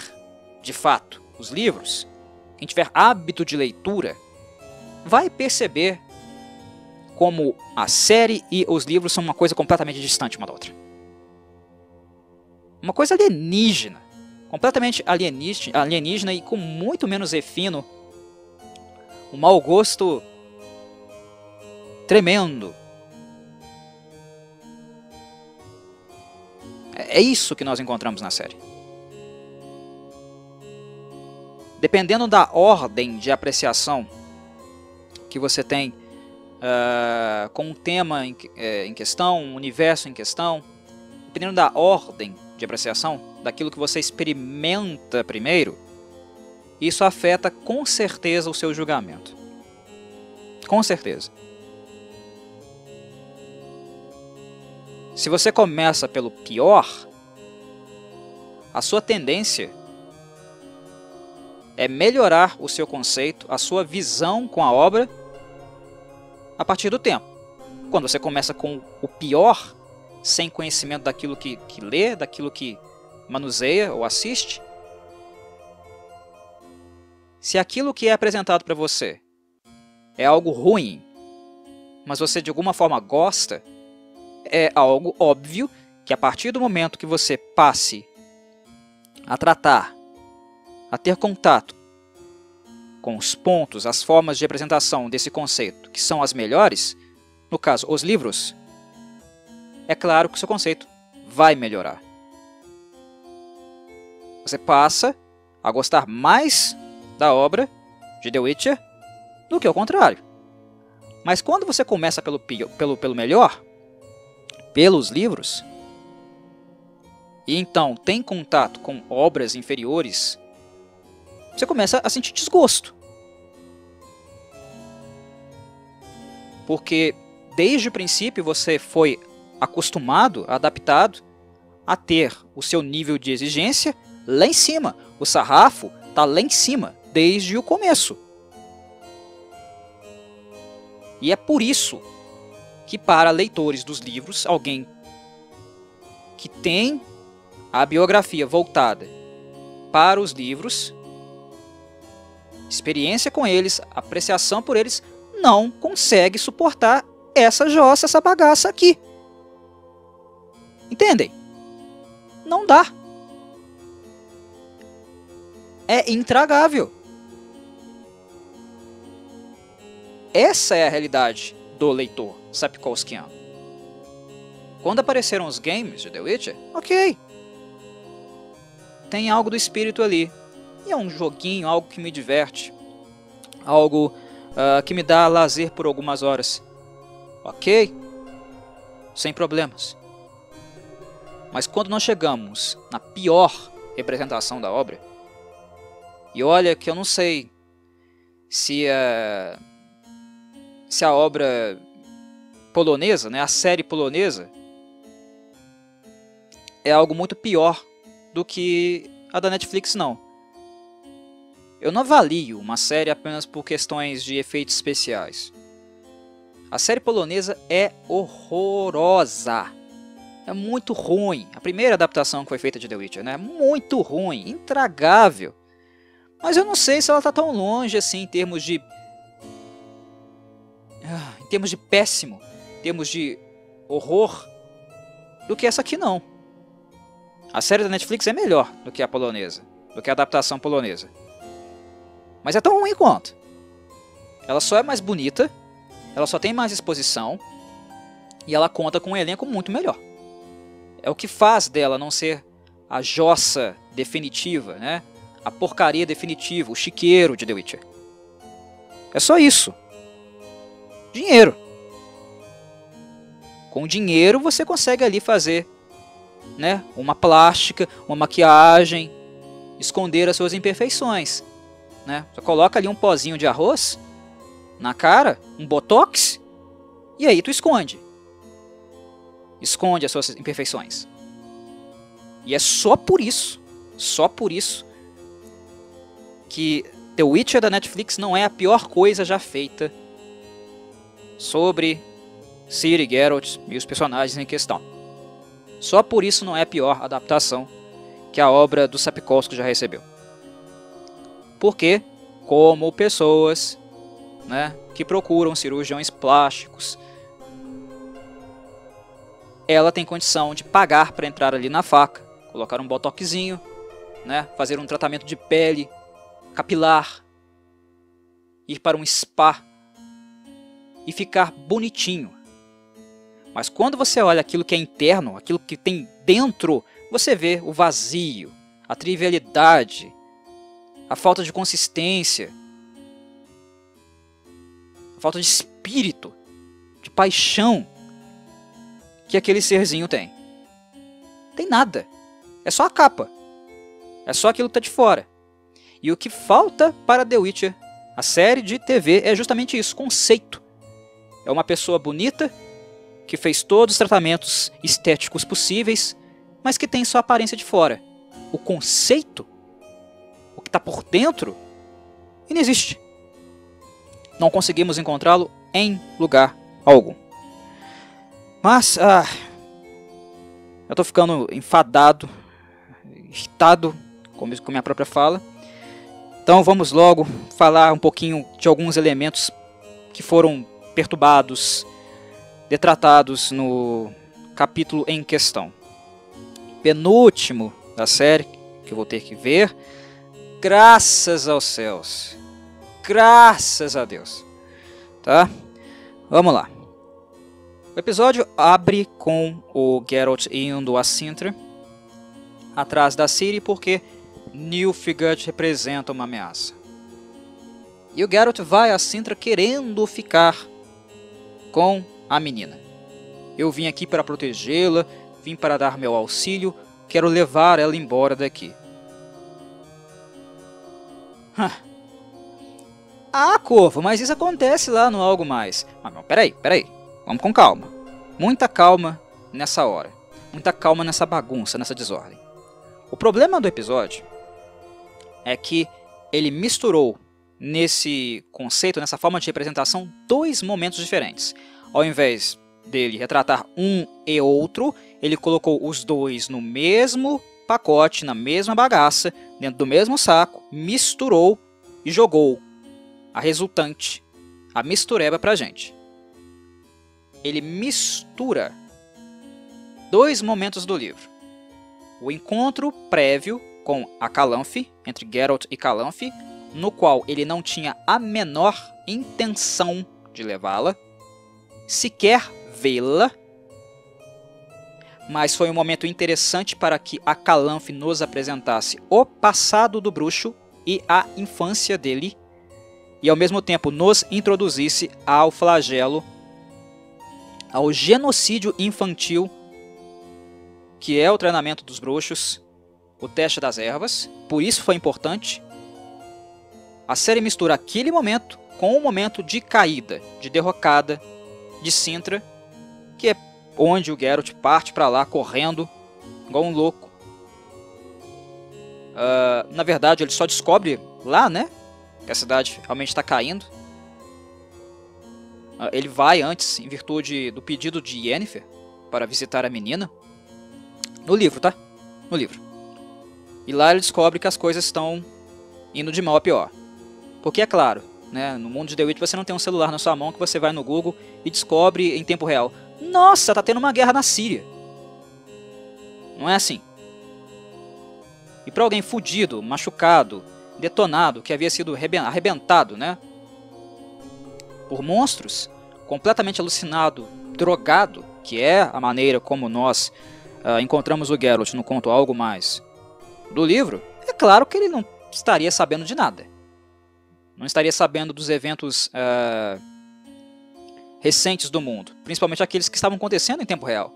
de fato, os livros, quem tiver hábito de leitura, vai perceber como a série e os livros são uma coisa completamente distante uma da outra. Uma coisa alienígena, completamente alienígena e com muito menos refino, um mau gosto tremendo. É isso que nós encontramos na série. Dependendo da ordem de apreciação que você tem com um tema em questão, um universo em questão, dependendo da ordem de apreciação, daquilo que você experimenta primeiro, isso afeta com certeza o seu julgamento. Com certeza. Se você começa pelo pior, a sua tendência é melhorar o seu conceito, a sua visão com a obra a partir do tempo. Quando você começa com o pior, sem conhecimento daquilo que lê, daquilo que manuseia ou assiste, se aquilo que é apresentado para você é algo ruim, mas você de alguma forma gosta, é algo óbvio que a partir do momento que você passe a tratar, a ter contato com os pontos, as formas de apresentação desse conceito, que são as melhores, no caso, os livros, é claro que o seu conceito vai melhorar. Você passa a gostar mais da obra de The Witcher do que o contrário. Mas quando você começa pelo melhor, pelos livros, e então tem contato com obras inferiores, você começa a sentir desgosto. Porque desde o princípio você foi acostumado, adaptado a ter o seu nível de exigência lá em cima. O sarrafo está lá em cima desde o começo. E é por isso que, para leitores dos livros, alguém que tem a biografia voltada para os livros, experiência com eles, apreciação por eles, não consegue suportar essa jossa, essa bagaça aqui. Entendem? Não dá. É intragável. Essa é a realidade do leitor sapkowskiano. Quando apareceram os games de The Witcher, ok. Tem algo do espírito ali. E é um joguinho, algo que me diverte. Algo que me dá lazer por algumas horas. Ok. Sem problemas. Mas quando nós chegamos na pior representação da obra, e olha que eu não sei se a obra polonesa, né, a série polonesa, é algo muito pior do que a da Netflix, não. Eu não avalio uma série apenas por questões de efeitos especiais. A série polonesa é horrorosa. É muito ruim. A primeira adaptação que foi feita de The Witcher, né? Muito ruim, intragável. Mas eu não sei se ela está tão longe assim em termos de péssimo, em termos de horror, do que essa aqui não. A série da Netflix é melhor do que a polonesa, do que a adaptação polonesa. Mas é tão ruim quanto. Ela só é mais bonita, ela só tem mais exposição e ela conta com um elenco muito melhor. É o que faz dela não ser a jossa definitiva, né? A porcaria definitiva, o chiqueiro de The Witcher. É só isso. Dinheiro. Com dinheiro você consegue ali fazer, né, uma plástica, uma maquiagem, esconder as suas imperfeições, né? Você coloca ali um pozinho de arroz na cara, um botox, e aí tu esconde. Esconde as suas imperfeições. E é só por isso que The Witcher da Netflix não é a pior coisa já feita sobre Ciri, Geralt e os personagens em questão. Só por isso não é a pior adaptação que a obra do Sapkowski já recebeu. Porque, como pessoas, né, que procuram cirurgiões plásticos, ela tem condição de pagar para entrar ali na faca, colocar um botoxinho, né, fazer um tratamento de pele capilar, ir para um spa e ficar bonitinho. Mas quando você olha aquilo que é interno, aquilo que tem dentro, você vê o vazio, a trivialidade, a falta de consistência, a falta de espírito, de paixão que aquele serzinho tem. Tem nada. É só a capa. É só aquilo que está de fora. E o que falta para The Witcher, a série de TV, é justamente isso, conceito. É uma pessoa bonita, que fez todos os tratamentos estéticos possíveis, mas que tem só a aparência de fora. O conceito, o que está por dentro, inexiste. Não conseguimos encontrá-lo em lugar algum. Mas, eu estou ficando enfadado, irritado com minha própria fala. Então vamos logo falar um pouquinho de alguns elementos que foram perturbados, detratados no capítulo em questão. Penúltimo da série, que eu vou ter que ver. Graças aos céus. Graças a Deus. Tá? Vamos lá. O episódio abre com o Geralt indo a Cintra, atrás da Ciri, porque Nilfgaard representa uma ameaça. E o Geralt vai a Cintra querendo ficar com a menina. Eu vim aqui para protegê-la, vim para dar meu auxílio, quero levar ela embora daqui. Ah, Corvo, mas isso acontece lá no Algo Mais. Mas não, peraí. Vamos com calma. Muita calma nessa hora. Muita calma nessa bagunça, nessa desordem. O problema do episódio é que ele misturou nesse conceito, nessa forma de representação, dois momentos diferentes. Ao invés dele retratar um e outro, ele colocou os dois no mesmo pacote, na mesma bagaça, dentro do mesmo saco, misturou e jogou a resultante, a mistureba pra gente. Ele mistura dois momentos do livro. O encontro prévio com a Calanthe, entre Geralt e Calanthe, no qual ele não tinha a menor intenção de levá-la, sequer vê-la, mas foi um momento interessante para que a Calanthe nos apresentasse o passado do bruxo e a infância dele, e ao mesmo tempo nos introduzisse ao flagelo, ao genocídio infantil, que é o treinamento dos bruxos, o teste das ervas. Por isso foi importante. A série mistura aquele momento com o momento de caída, de derrocada de Cintra, que é onde o Geralt parte para lá correndo, igual um louco. Na verdade, ele só descobre lá, né, que a cidade realmente está caindo. Ele vai antes, em virtude do pedido de Yennefer, para visitar a menina. No livro, tá? No livro. E lá ele descobre que as coisas estão indo de mal a pior. Porque é claro, né, no mundo de The Witch você não tem um celular na sua mão que você vai no Google e descobre em tempo real: nossa, tá tendo uma guerra na Síria. Não é assim. E para alguém fudido, machucado, detonado, que havia sido arrebentado, né, por monstros, completamente alucinado, drogado, que é a maneira como nós encontramos o Geralt no conto Algo Mais do livro, é claro que ele não estaria sabendo de nada. Não estaria sabendo dos eventos recentes do mundo, principalmente aqueles que estavam acontecendo em tempo real.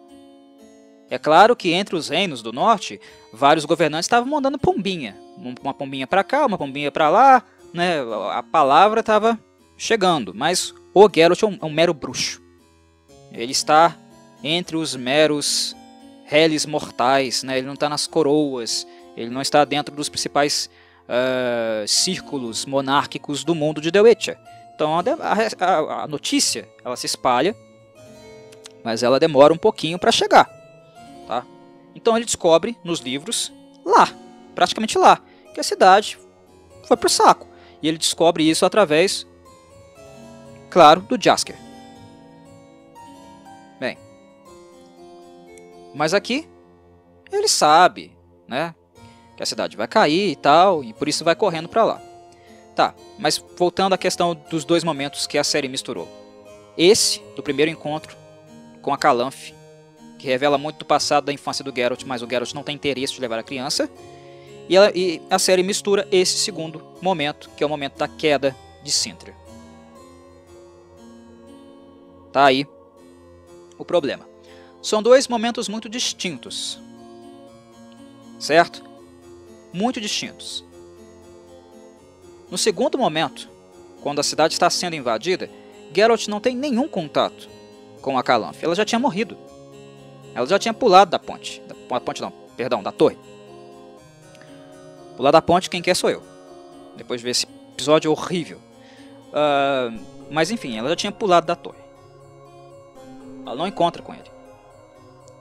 É claro que entre os reinos do norte, vários governantes estavam mandando pombinha. Uma pombinha para cá, uma pombinha para lá, né? A palavra estava chegando, mas o Geralt é um mero bruxo. Ele está entre os meros réis mortais, né? Ele não está nas coroas, ele não está dentro dos principais círculos monárquicos do mundo de The Witcher. Então a notícia ela se espalha, mas ela demora um pouquinho para chegar. Tá? Então ele descobre nos livros, lá, praticamente lá, que a cidade foi pro saco. E ele descobre isso através, claro, do Jaskier. Bem, mas aqui ele sabe, né, que a cidade vai cair e tal, e por isso vai correndo para lá. Tá, mas voltando à questão dos dois momentos que a série misturou. Esse, do primeiro encontro com a Calanthe, que revela muito do passado da infância do Geralt, mas o Geralt não tem interesse de levar a criança. E a série mistura esse segundo momento, que é o momento da queda de Cintra. Tá aí o problema. São dois momentos muito distintos. Certo? Muito distintos. No segundo momento, quando a cidade está sendo invadida, Geralt não tem nenhum contato com a Calanthe. Ela já tinha morrido. Ela já tinha pulado da ponte. Da torre. Pular da ponte, quem quer sou eu. Depois de ver esse episódio horrível. Mas enfim, ela já tinha pulado da torre. Ela não encontra com ele.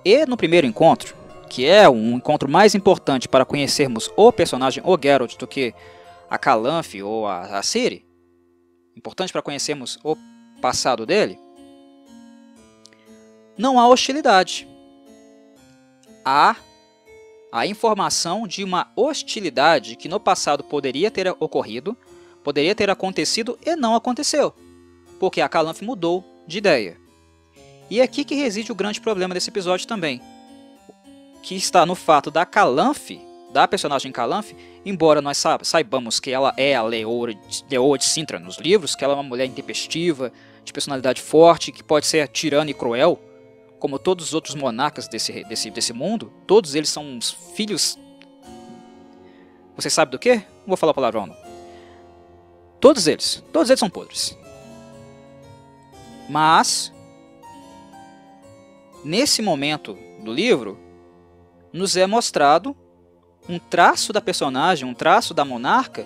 E no primeiro encontro, que é um encontro mais importante para conhecermos o personagem, o Geralt, do que a Calanthe ou a Ciri, importante para conhecermos o passado dele, não há hostilidade. Há a informação de uma hostilidade que no passado poderia ter ocorrido, poderia ter acontecido e não aconteceu, porque a Calanthe mudou de ideia. E é aqui que reside o grande problema desse episódio também, que está no fato da Calanthe, da personagem Calanthe, embora nós saibamos que ela é a Leoa de Cintra nos livros, que ela é uma mulher intempestiva, de personalidade forte, que pode ser tirana e cruel, como todos os outros monarcas desse mundo. Todos eles são uns filhos... Você sabe do quê? Não vou falar palavrão não. Todos eles são podres. Mas, nesse momento do livro, nos é mostrado um traço da personagem, um traço da monarca,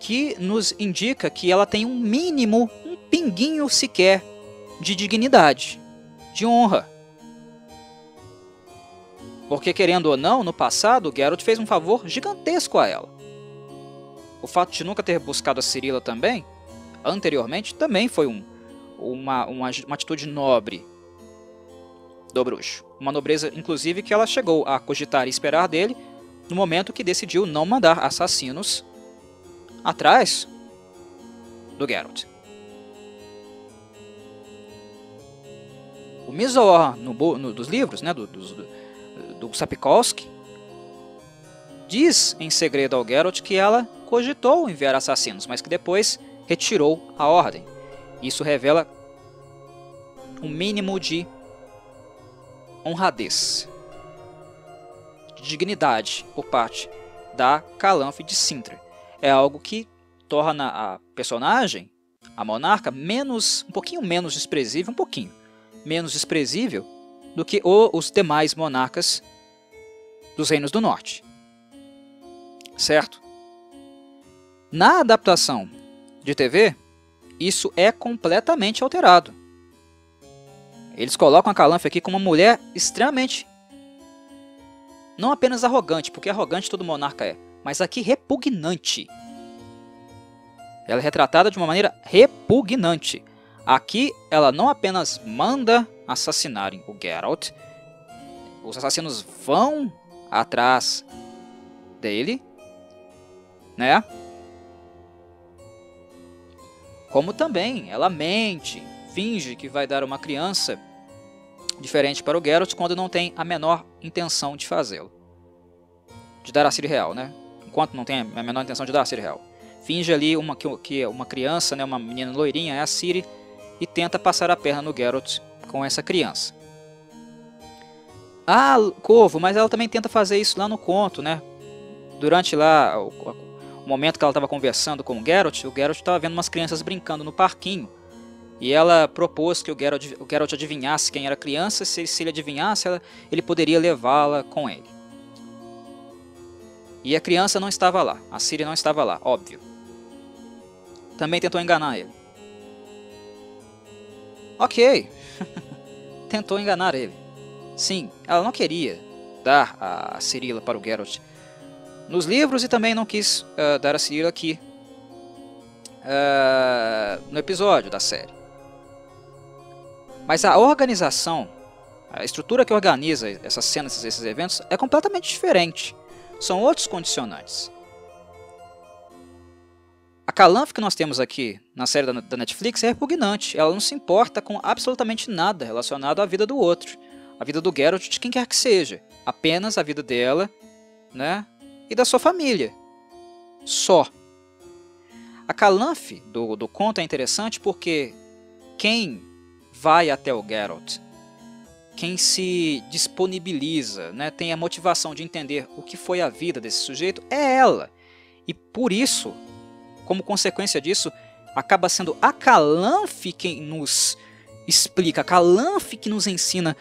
que nos indica que ela tem um mínimo, um pinguinho sequer de dignidade, de honra. Porque, querendo ou não, no passado, o Geralt fez um favor gigantesco a ela. O fato de nunca ter buscado a Cirila também, anteriormente, também foi uma atitude nobre do bruxo. Uma nobreza, inclusive, que ela chegou a cogitar e esperar dele no momento que decidiu não mandar assassinos atrás do Geralt. O Mizor, dos livros, né, do Sapkowski, diz em segredo ao Geralt que ela cogitou enviar assassinos, mas que depois retirou a ordem. Isso revela um mínimo de honradez, de dignidade por parte da Calanthe de Cintra. É algo que torna a personagem, a monarca, um pouquinho menos desprezível, do que os demais monarcas dos Reinos do Norte. Certo? Na adaptação de TV, isso é completamente alterado. Eles colocam a Calanthe aqui como uma mulher extremamente, não apenas arrogante, porque arrogante todo monarca é, mas aqui repugnante. Ela é retratada de uma maneira repugnante. Aqui ela não apenas manda assassinarem o Geralt, os assassinos vão atrás dele, né? Como também ela mente, finge que vai dar uma criança diferente para o Geralt quando não tem a menor intenção de fazê-lo. De dar a Ciri real, né? Enquanto não tem a menor intenção de dar a Ciri real. Finge ali que uma criança, né, uma menina loirinha, é a Ciri, e tenta passar a perna no Geralt com essa criança. Ah, Corvo, mas ela também tenta fazer isso lá no conto, né? Durante lá o momento que ela estava conversando com o Geralt estava vendo umas crianças brincando no parquinho. E ela propôs que o Geralt adivinhasse quem era a criança. Se ele adivinhasse, ele poderia levá-la com ele. E a criança não estava lá. A Ciri não estava lá, óbvio. Também tentou enganar ele. Ok. Tentou enganar ele. Sim, ela não queria dar a Cirila para o Geralt nos livros e também não quis dar a Cirila aqui no episódio da série. Mas a organização, a estrutura que organiza essas cenas, esses eventos, é completamente diferente. São outros condicionantes. A Calanthe que nós temos aqui na série da Netflix é repugnante. Ela não se importa com absolutamente nada relacionado à vida do outro. A vida do Geralt, de quem quer que seja. Apenas a vida dela, né, e da sua família. Só. A Calanthe do conto é interessante porque quem vai até o Geralt, quem se disponibiliza, né, tem a motivação de entender o que foi a vida desse sujeito, é ela. E por isso, como consequência disso, acaba sendo a Calanthe quem nos explica, a Calanthe que nos ensina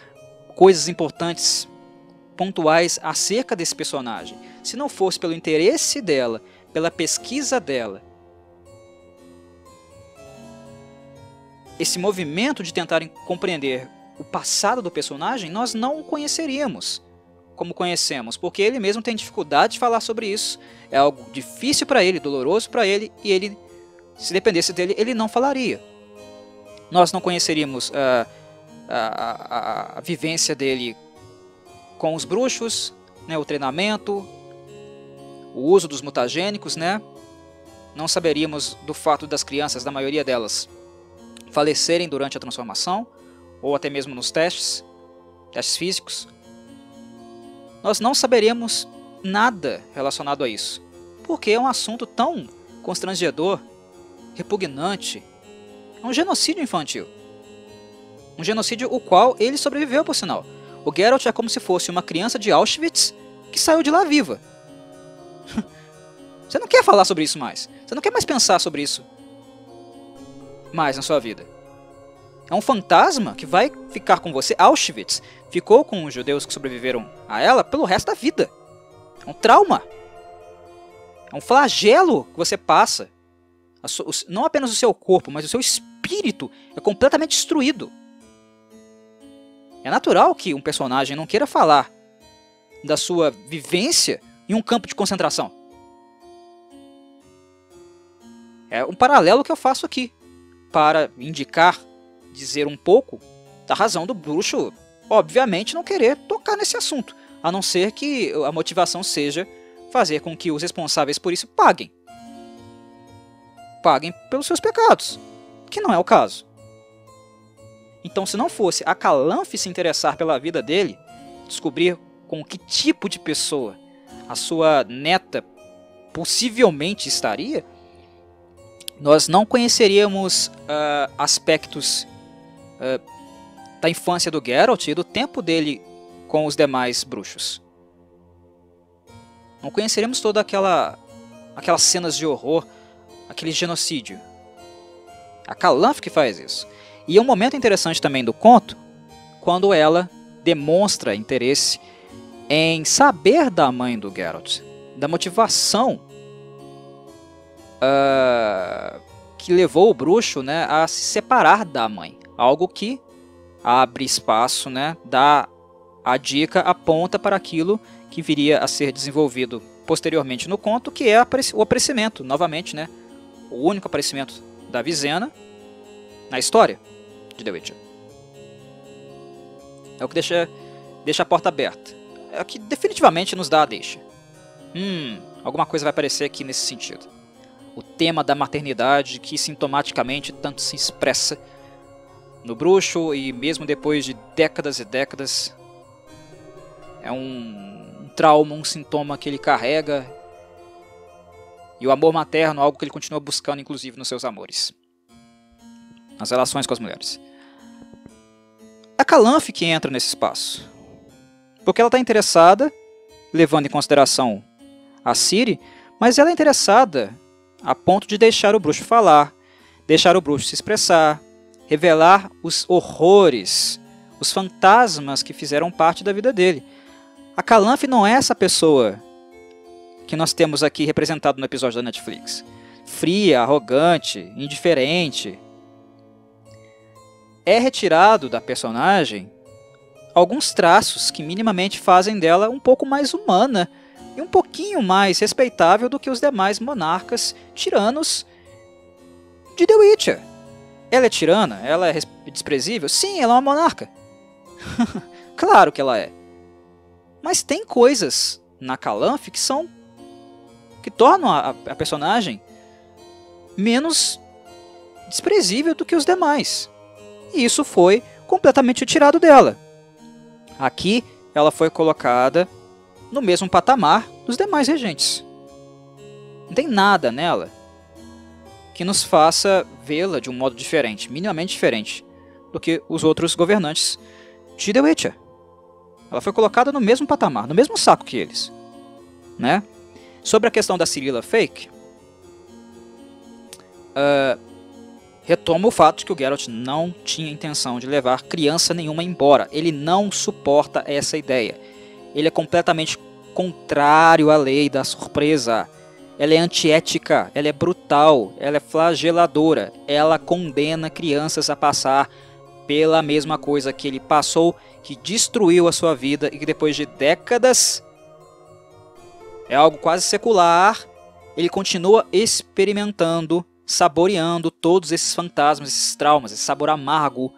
coisas importantes, pontuais acerca desse personagem. Se não fosse pelo interesse dela, pela pesquisa dela, esse movimento de tentarem compreender o passado do personagem, nós não o conheceríamos como conhecemos, porque ele mesmo tem dificuldade de falar sobre isso. É algo difícil para ele, doloroso para ele, e ele, se dependesse dele, ele não falaria. Nós não conheceríamos a vivência dele com os bruxos, né, o treinamento, o uso dos mutagênicos, né? Não saberíamos do fato das crianças, da maioria delas, falecerem durante a transformação, ou até mesmo nos testes físicos. Nós não saberíamos nada relacionado a isso, porque é um assunto tão constrangedor, repugnante. É um genocídio infantil. Um genocídio o qual ele sobreviveu, por sinal. O Geralt é como se fosse uma criança de Auschwitz que saiu de lá viva. Você não quer falar sobre isso mais. Você não quer mais pensar sobre isso mais na sua vida. É um fantasma que vai ficar com você. Auschwitz ficou com os judeus que sobreviveram a ela pelo resto da vida. É um trauma. É um flagelo que você passa. Não apenas o seu corpo, mas o seu espírito é completamente destruído. É natural que um personagem não queira falar da sua vivência em um campo de concentração. É um paralelo que eu faço aqui, para indicar, dizer um pouco da razão do bruxo, obviamente, não querer tocar nesse assunto, a não ser que a motivação seja fazer com que os responsáveis por isso paguem. Paguem pelos seus pecados, que não é o caso. Então, se não fosse a Calanfe se interessar pela vida dele, descobrir com que tipo de pessoa a sua neta possivelmente estaria, nós não conheceríamos aspectos da infância do Geralt e do tempo dele com os demais bruxos. Não conheceríamos toda aquelas cenas de horror, aquele genocídio. A Calanfe que faz isso. E é um momento interessante também do conto, quando ela demonstra interesse em saber da mãe do Geralt, da motivação que levou o bruxo, né, a se separar da mãe. Algo que abre espaço, né, dá a dica, aponta para aquilo que viria a ser desenvolvido posteriormente no conto, que é o aparecimento, novamente, né, o único aparecimento da Vizena na história de The Witcher. É o que deixa a porta aberta. É o que definitivamente nos dá a deixa. Alguma coisa vai aparecer aqui nesse sentido. O tema da maternidade que sintomaticamente tanto se expressa no bruxo e mesmo depois de décadas e décadas é um trauma, um sintoma que ele carrega, e o amor materno, algo que ele continua buscando inclusive nos seus amores, nas relações com as mulheres. A Calanfe que entra nesse espaço, porque ela está interessada, levando em consideração a Ciri, mas ela é interessada a ponto de deixar o bruxo falar, deixar o bruxo se expressar, revelar os horrores, os fantasmas que fizeram parte da vida dele. A Calanfe não é essa pessoa que nós temos aqui representado no episódio da Netflix. Fria, arrogante, indiferente. É retirado da personagem alguns traços que minimamente fazem dela um pouco mais humana e um pouquinho mais respeitável do que os demais monarcas tiranos de The Witcher. Ela é tirana? Ela é desprezível? Sim, ela é uma monarca. Claro que ela é. Mas tem coisas na Calanfe que tornam a personagem menos desprezível do que os demais. E isso foi completamente tirado dela. Aqui ela foi colocada no mesmo patamar dos demais regentes. Não tem nada nela que nos faça vê-la de um modo diferente, minimamente diferente, do que os outros governantes de The Witcher. Ela foi colocada no mesmo patamar, no mesmo saco que eles, né? Sobre a questão da Cirilla Fake, retoma o fato de que o Geralt não tinha intenção de levar criança nenhuma embora. Ele não suporta essa ideia. Ele é completamente contrário à lei da surpresa. Ela é antiética, ela é brutal, ela é flageladora. Ela condena crianças a passar pela mesma coisa que ele passou, que destruiu a sua vida e que depois de décadas, é algo quase secular, ele continua experimentando, saboreando todos esses fantasmas, esses traumas, esse sabor amargo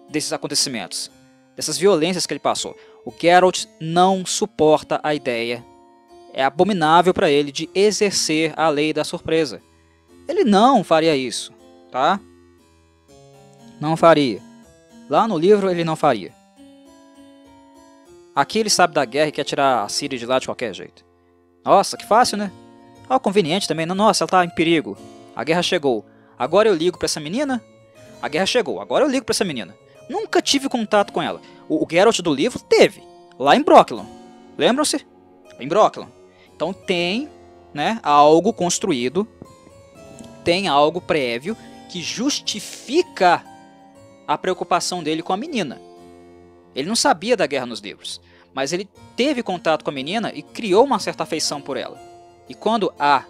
desses acontecimentos, dessas violências que ele passou. O Geralt não suporta a ideia, é abominável para ele de exercer a lei da surpresa. Ele não faria isso, tá? Não faria. Lá no livro ele não faria. Aqui ele sabe da guerra e quer tirar a Ciri de lá de qualquer jeito. Nossa, que fácil, né? Conveniente também. Nossa, ela tá em perigo. A guerra chegou. Agora eu ligo pra essa menina? A guerra chegou. Agora eu ligo pra essa menina. Nunca tive contato com ela. O Geralt do livro teve. Lá em Brokilon. Lembram-se? Em Brokilon. Então tem, né, algo construído. Tem algo prévio que justifica a preocupação dele com a menina. Ele não sabia da guerra nos livros. mas ele teve contato com a menina e criou uma certa afeição por ela. E quando a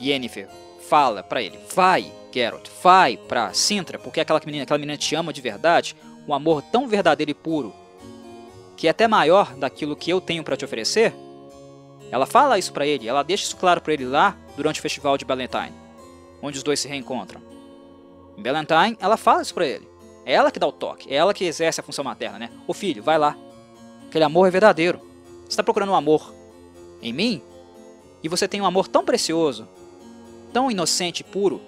Yennefer fala para ele, vai, Geralt, vai pra Cintra, porque aquela menina te ama de verdade, um amor tão verdadeiro e puro, que é até maior daquilo que eu tenho para te oferecer, ela fala isso para ele, ela deixa isso claro para ele lá durante o festival de Belantine, onde os dois se reencontram. Em Belantine, ela fala isso para ele. É ela que dá o toque, é ela que exerce a função materna, né? Ô filho, vai lá. Aquele amor é verdadeiro. Você está procurando um amor em mim? E você tem um amor tão precioso, tão inocente e puro,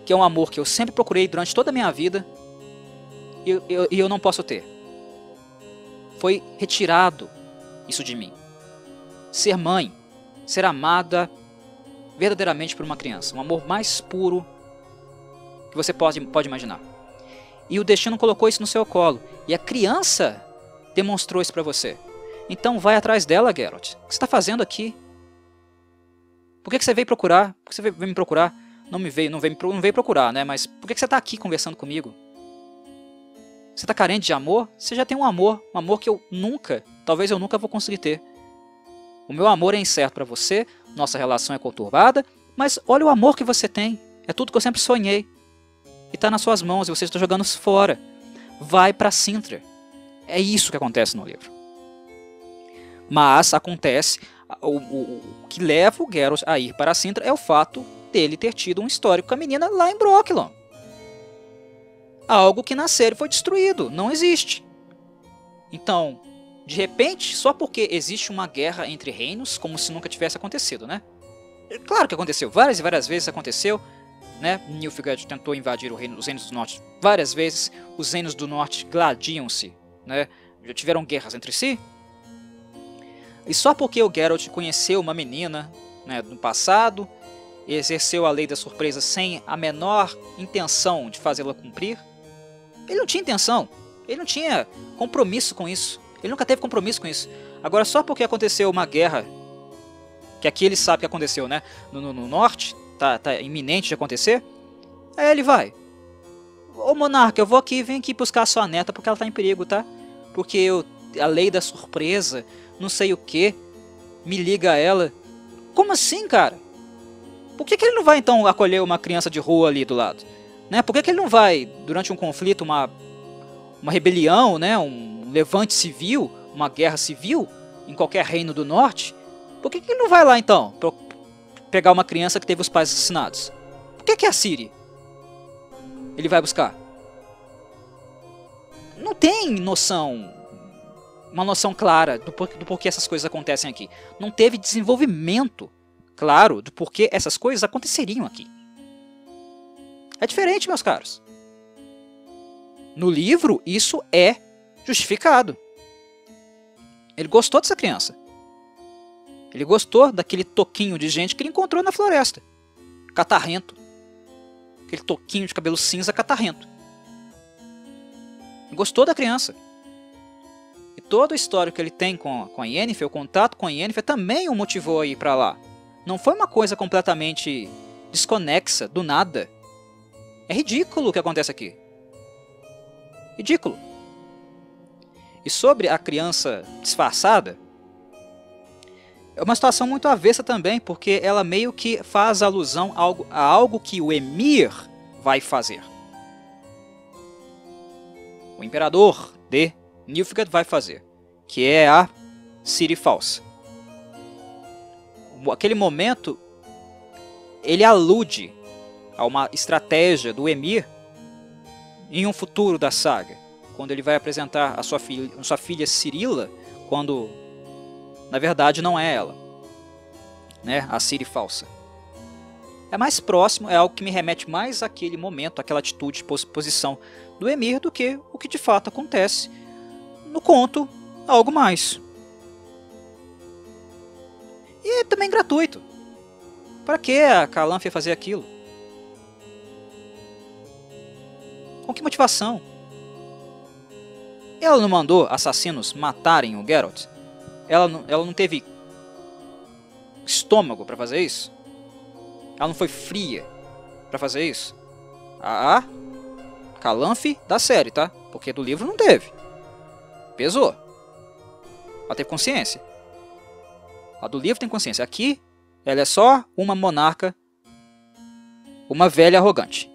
que é um amor que eu sempre procurei durante toda a minha vida e eu não posso ter. Foi retirado isso de mim. Ser mãe, ser amada verdadeiramente por uma criança, um amor mais puro que você pode imaginar. E o destino colocou isso no seu colo, e a criança demonstrou isso para você. Então vai atrás dela, Geralt. O que você está fazendo aqui? Por que você veio procurar? Por que você veio me procurar? Não veio procurar, né? Mas por que você está aqui conversando comigo? Você está carente de amor? Você já tem um amor que talvez eu nunca vou conseguir ter. O meu amor é incerto para você, nossa relação é conturbada, mas olha o amor que você tem. É tudo que eu sempre sonhei. E está nas suas mãos e você está jogando fora. Vai para Cintra. É isso que acontece no livro. Mas acontece, o que leva o Geralt a ir para Cintra é o fato dele ter tido um histórico com a menina lá em Brokilon. Algo que na série foi destruído, não existe. Então, de repente, só porque existe uma guerra entre reinos, como se nunca tivesse acontecido, né? Claro que aconteceu, várias e várias vezes aconteceu, né? Nilfgaard tentou invadir os reinos do norte várias vezes, os reinos do norte gladiam-se, né? Já tiveram guerras entre si. E só porque o Geralt conheceu uma menina, né, no passado, e exerceu a lei da surpresa sem a menor intenção de fazê-la cumprir, ele não tinha intenção, ele não tinha compromisso com isso, ele nunca teve compromisso com isso. Agora, só porque aconteceu uma guerra, que aqui ele sabe que aconteceu, né, no norte, tá iminente de acontecer, aí ele vai. Ô monarca, eu vou aqui, vem aqui buscar a sua neta porque ela tá em perigo, tá? Porque a lei da surpresa, não sei o que, me liga a ela. Como assim, cara? Por que ele não vai então acolher uma criança de rua ali do lado? Né? Por que ele não vai, durante um conflito, uma rebelião, né? Um levante civil, uma guerra civil, em qualquer reino do norte? Por que ele não vai lá então, pra pegar uma criança que teve os pais assassinados? Por que a Ciri ele vai buscar? Não tem noção, uma noção clara do porquê essas coisas acontecem aqui. Não teve desenvolvimento claro do porquê essas coisas aconteceriam aqui. É diferente, meus caros. No livro, isso é justificado. Ele gostou dessa criança. Ele gostou daquele toquinho de gente que ele encontrou na floresta. Catarrento. Aquele toquinho de cabelo cinza catarrento. Ele gostou da criança. E toda a história que ele tem com a Yennefer, o contato com a Yennefer, também o motivou a ir para lá. Não foi uma coisa completamente desconexa, do nada. É ridículo o que acontece aqui. Ridículo. E sobre a criança disfarçada, é uma situação muito avessa também, porque ela meio que faz alusão a algo que o Emhyr vai fazer. O imperador de Nilfgaard vai fazer, que é a Ciri falsa. Aquele momento, ele alude a uma estratégia do Emhyr em um futuro da saga, quando ele vai apresentar a sua filha Cirila, quando na verdade não é ela, né? A Ciri falsa. É mais próximo, é algo que me remete mais àquele momento, àquela atitude de posição do Emhyr do que o que de fato acontece no conto, algo mais. E é também gratuito. Para que a Calanthe ia fazer aquilo? Com que motivação? Ela não mandou assassinos matarem o Geralt? Ela não teve estômago para fazer isso? Ela não foi fria para fazer isso? A Calanthe da série, tá? Porque do livro não teve. Pesou. Ela teve consciência. A do livro tem consciência. Aqui, ela é só uma monarca, uma velha arrogante.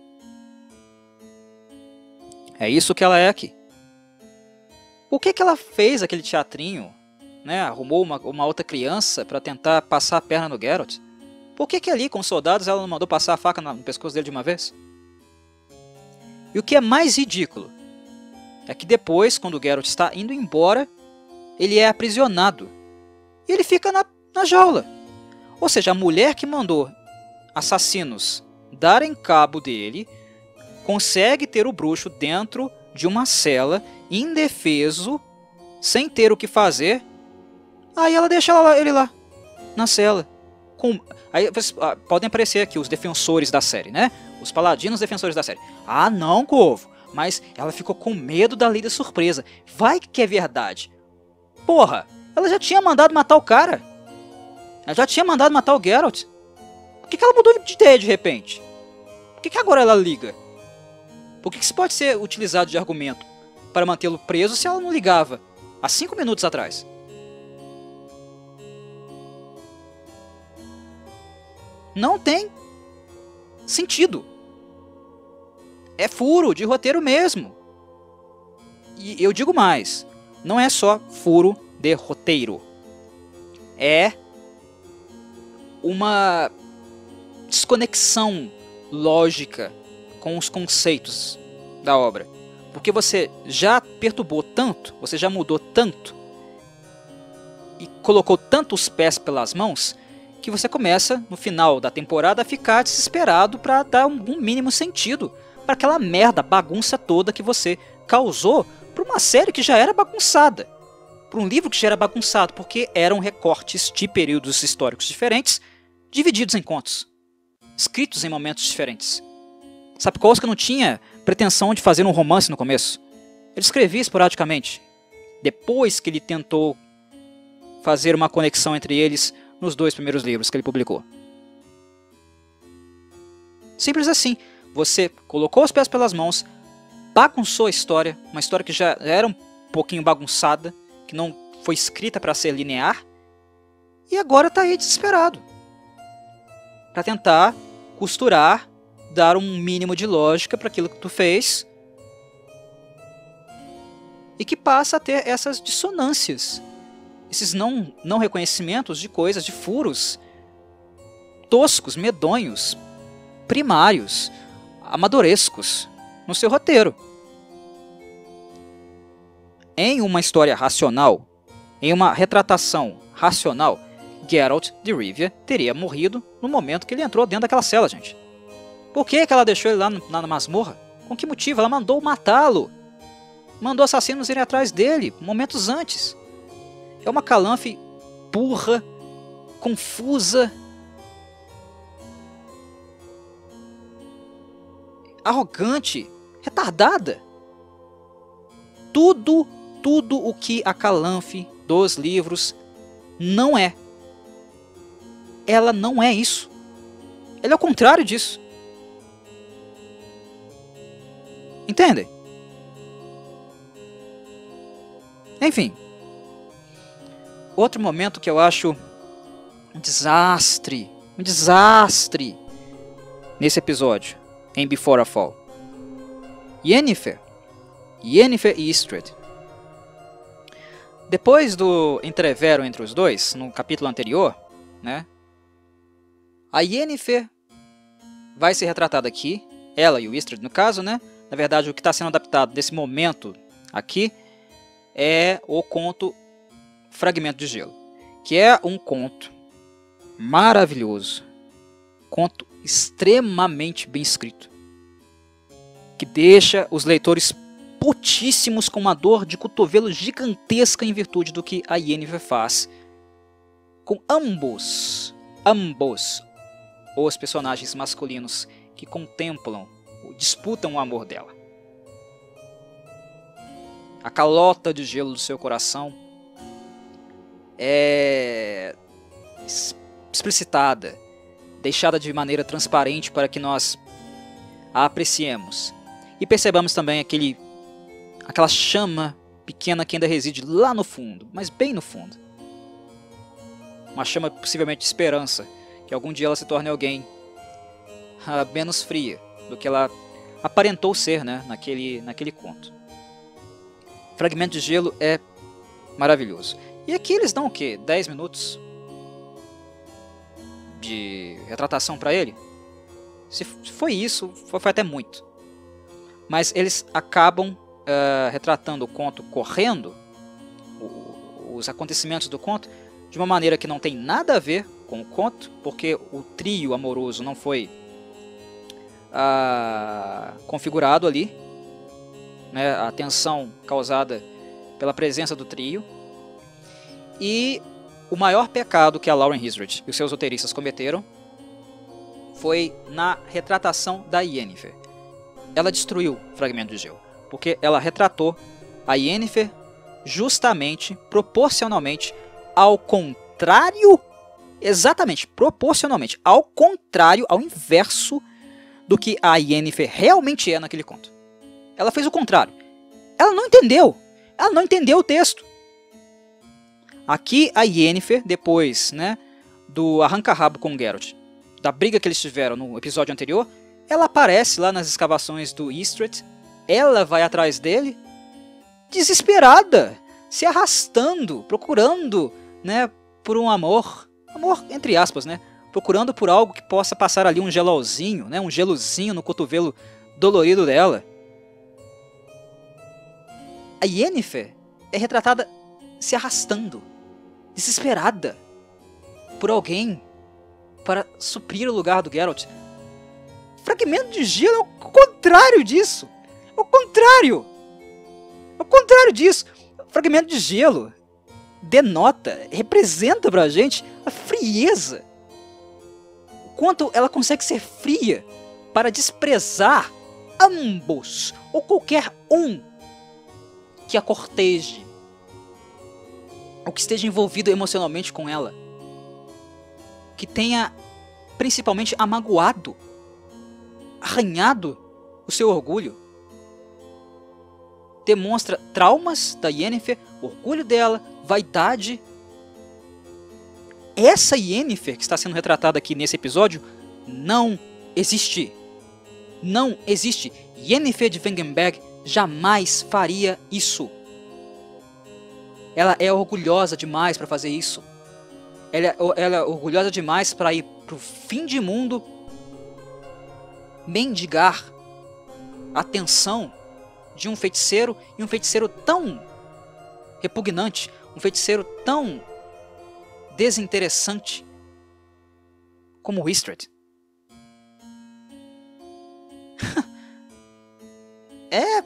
É isso que ela é aqui. Por que ela fez aquele teatrinho, né? Arrumou uma outra criança para tentar passar a perna no Geralt? Por que ali, com os soldados, ela não mandou passar a faca no pescoço dele de uma vez? E o que é mais ridículo é que depois, quando o Geralt está indo embora, ele é aprisionado. E ele fica na jaula. Ou seja, a mulher que mandou assassinos darem cabo dele consegue ter o bruxo dentro de uma cela, indefeso, sem ter o que fazer. Aí ela deixa ele lá, na cela. Aí podem aparecer aqui os defensores da série, né? Os paladinos defensores da série. Ah, não, Corvo, mas ela ficou com medo da lei da surpresa. Vai que é verdade. Porra, ela já tinha mandado matar o cara. Ela já tinha mandado matar o Geralt. Por que ela mudou de ideia de repente? Por que agora ela liga? Por que isso pode ser utilizado de argumento para mantê-lo preso se ela não ligava há 5 minutos atrás? Não tem sentido. É furo de roteiro mesmo. E eu digo mais, não é só furo de roteiro. É uma desconexão lógica com os conceitos da obra. Porque você já perturbou tanto, você já mudou tanto e colocou tanto os pés pelas mãos que você começa, no final da temporada, a ficar desesperado para dar um mínimo sentido para aquela merda, bagunça toda que você causou para uma série que já era bagunçada, para um livro que já era bagunçado, porque eram recortes de períodos históricos diferentes, divididos em contos, escritos em momentos diferentes. Sapkowski não tinha pretensão de fazer um romance no começo. Ele escrevia esporadicamente. Depois que ele tentou fazer uma conexão entre eles nos 2 primeiros livros que ele publicou. Simples assim. Você colocou os pés pelas mãos, bagunçou a história, uma história que já era um pouquinho bagunçada, que não foi escrita para ser linear, e agora está aí desesperado para tentar costurar, dar um mínimo de lógica para aquilo que tu fez, e que passa a ter essas dissonâncias, esses não reconhecimentos de coisas, de furos toscos, medonhos, primários, amadorescos no seu roteiro. Em uma história racional, em uma retratação racional, Geralt de Rivia teria morrido no momento que ele entrou dentro daquela cela, gente. Por que ela deixou ele lá na masmorra? Com que motivo? Ela mandou matá-lo. Mandou assassinos irem atrás dele, momentos antes. É uma Calanthe burra, confusa, arrogante, retardada. Tudo o que a Calanthe dos livros não é. Ela não é isso. Ela é o contrário disso. Entendem? Enfim. Outro momento que eu acho um desastre nesse episódio, em Before a Fall. Yennefer e Istredd. Depois do entrevero entre os dois, no capítulo anterior, né, a Yennefer vai ser retratada aqui, ela e o Istredd no caso, né? Na verdade, o que está sendo adaptado desse momento aqui é o conto Fragmento de Gelo, que é um conto maravilhoso, conto extremamente bem escrito, que deixa os leitores putíssimos com uma dor de cotovelo gigantesca em virtude do que a Yennefer faz com ambos os personagens masculinos que contemplam, disputam o amor dela. A calota de gelo do seu coração é explicitada, deixada de maneira transparente para que nós a apreciemos e percebamos também aquela chama pequena que ainda reside lá no fundo, mas bem no fundo. Uma chama possivelmente de esperança, que algum dia ela se torne alguém menos fria do que ela aparentou ser, né, naquele conto. Fragmento de Gelo é maravilhoso. E aqui eles dão o quê? 10 minutos de retratação para ele? Se foi isso, foi até muito. Mas eles acabam retratando o conto correndo, os acontecimentos do conto, de uma maneira que não tem nada a ver com o conto, porque o trio amoroso não foi configurado ali, né, a tensão causada pela presença do trio. E o maior pecado que a Lauren Hissrich e os seus roteiristas cometeram foi na retratação da Yennefer. Ela destruiu o Fragmento de Gelo, porque ela retratou a Yennefer justamente, proporcionalmente, ao contrário, exatamente, proporcionalmente, ao contrário, ao inverso do que a Yennefer realmente é naquele conto. Ela fez o contrário. Ela não entendeu o texto. Aqui a Yennefer, depois, né, do arranca-rabo com Geralt, da briga que eles tiveram no episódio anterior, ela aparece lá nas escavações do Istred, ela vai atrás dele, desesperada, se arrastando, procurando, né, por um amor entre aspas, né, procurando por algo que possa passar ali um gelolzinho, né, um gelozinho no cotovelo dolorido dela. A Yennefer é retratada se arrastando, desesperada, por alguém para suprir o lugar do Geralt. Fragmento de Gelo é o contrário disso. É o contrário. É o contrário disso. Fragmento de Gelo denota, representa pra gente a frieza. O quanto ela consegue ser fria para desprezar ambos, ou qualquer um que a corteje, ou que esteja envolvido emocionalmente com ela, que tenha principalmente amagoado, arranhado o seu orgulho. Demonstra traumas da Yennefer, orgulho dela, vaidade. Essa Yennefer que está sendo retratada aqui nesse episódio não existe. Não existe. Yennefer de Wengerberg jamais faria isso. Ela é orgulhosa demais para fazer isso. Ela é orgulhosa demais para ir para o fim de mundo mendigar a atenção de um feiticeiro, e um feiticeiro tão repugnante, um feiticeiro tão desinteressante como o Istred. É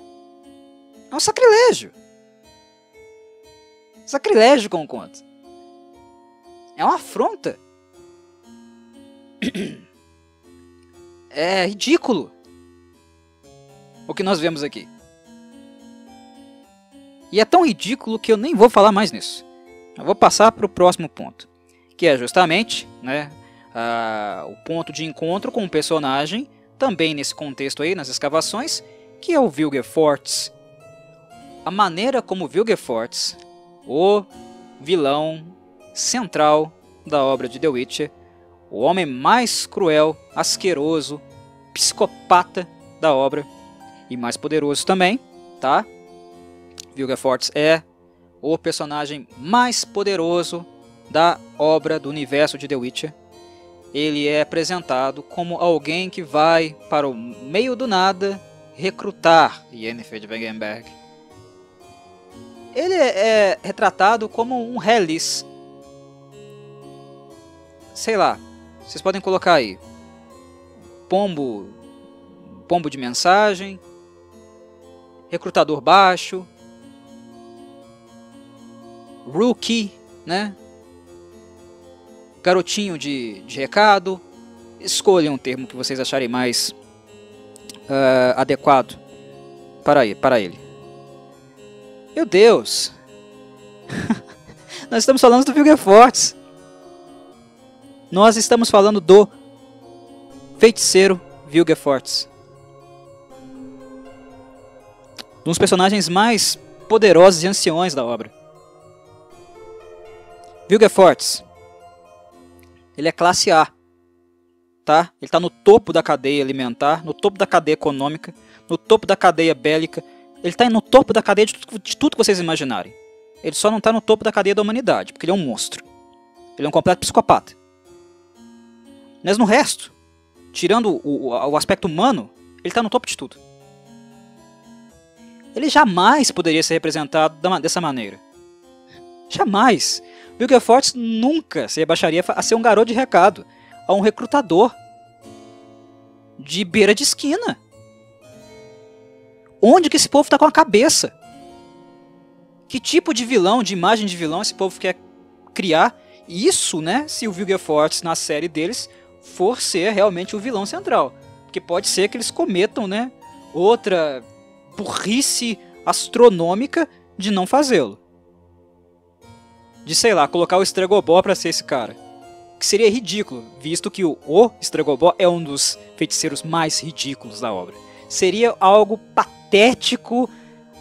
um sacrilégio. Sacrilégio com o conto. É uma afronta. É ridículo o que nós vemos aqui. E é tão ridículo que eu nem vou falar mais nisso. Eu vou passar para o próximo ponto, que é justamente, né, o ponto de encontro com o personagem, também nesse contexto aí, nas escavações, que é o Vilgefortz. A maneira como Vilgefortz, o vilão central da obra de The Witcher, o homem mais cruel, asqueroso, psicopata da obra, e mais poderoso também, tá? Vilgefortz é o personagem mais poderoso da obra do universo de The Witcher. Ele é apresentado como alguém que vai para o meio do nada recrutar Yennefer de Wengerberg. Ele é retratado como um Hellis. Sei lá, vocês podem colocar aí pombo de mensagem, recrutador baixo, rookie, né? Garotinho de recado. Escolham um termo que vocês acharem mais adequado para ele. Meu Deus! Nós estamos falando do Vilgefortz. Nós estamos falando do feiticeiro Vilgefortz. Um dos personagens mais poderosos e anciões da obra. Vilgefortz, ele é classe A, tá? Ele está no topo da cadeia alimentar, no topo da cadeia econômica, no topo da cadeia bélica. Ele está no topo da cadeia de tudo que vocês imaginarem. Ele só não está no topo da cadeia da humanidade, porque ele é um monstro. Ele é um completo psicopata. Mas no resto, tirando o aspecto humano, ele está no topo de tudo. Ele jamais poderia ser representado dessa maneira. Jamais. Vilgefortz nunca se rebaixaria a ser um garoto de recado, a um recrutador de beira de esquina. Onde que esse povo está com a cabeça? Que tipo de vilão, de imagem de vilão esse povo quer criar? Isso, né, se o Vilgefortz na série deles for ser realmente o vilão central. Porque pode ser que eles cometam, né, outra burrice astronômica de não fazê-lo. De, sei lá, colocar o Stregobor para ser esse cara. Que seria ridículo, visto que o Stregobor é um dos feiticeiros mais ridículos da obra. Seria algo patético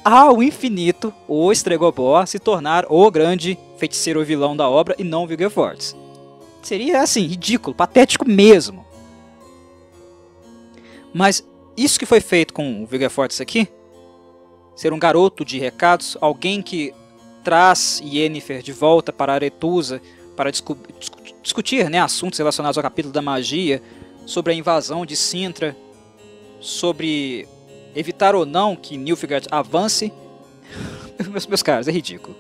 ao infinito o Stregobor se tornar o grande feiticeiro vilão da obra e não Vilgefortz. Seria assim, ridículo, patético mesmo. Mas isso que foi feito com o Vilgefortz aqui, ser um garoto de recados, alguém que traz Yennefer de volta para Aretusa para discutir, né, assuntos relacionados ao capítulo da magia, sobre a invasão de Cintra, sobre evitar ou não que Nilfgaard avance. Meus caros, é ridículo.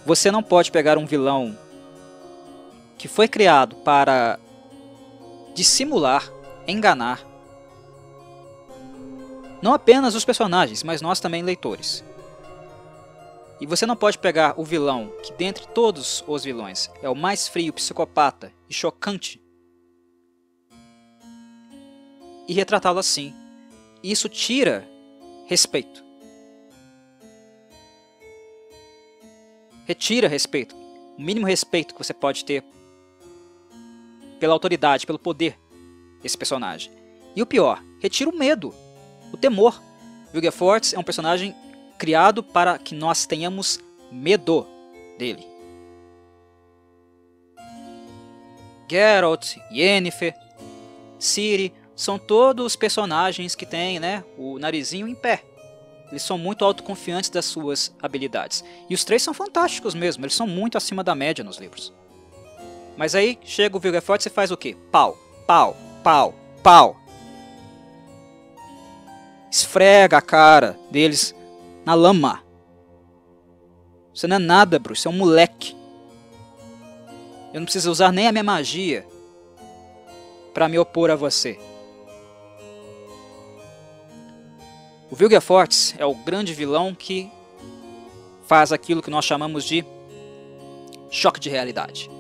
Você não pode pegar um vilão que foi criado para dissimular, enganar, não apenas os personagens, mas nós também leitores. E você não pode pegar o vilão, que dentre todos os vilões é o mais frio, psicopata e chocante, e retratá-lo assim. Isso tira respeito. Retira respeito. O mínimo respeito que você pode ter pela autoridade, pelo poder desse personagem. E o pior, retira o medo, o temor. Vilgefortz é um personagem criado para que nós tenhamos medo dele. Geralt, Yennefer, Ciri são todos personagens que têm, né, o narizinho em pé. Eles são muito autoconfiantes das suas habilidades. E os três são fantásticos mesmo, eles são muito acima da média nos livros. Mas aí chega o Vilgefortz e faz o quê? Pau, pau, pau, pau. Esfrega a cara deles na lama. Você não é nada, Bruce, você é um moleque. Eu não preciso usar nem a minha magia para me opor a você. O Vilgefortz é o grande vilão que faz aquilo que nós chamamos de choque de realidade.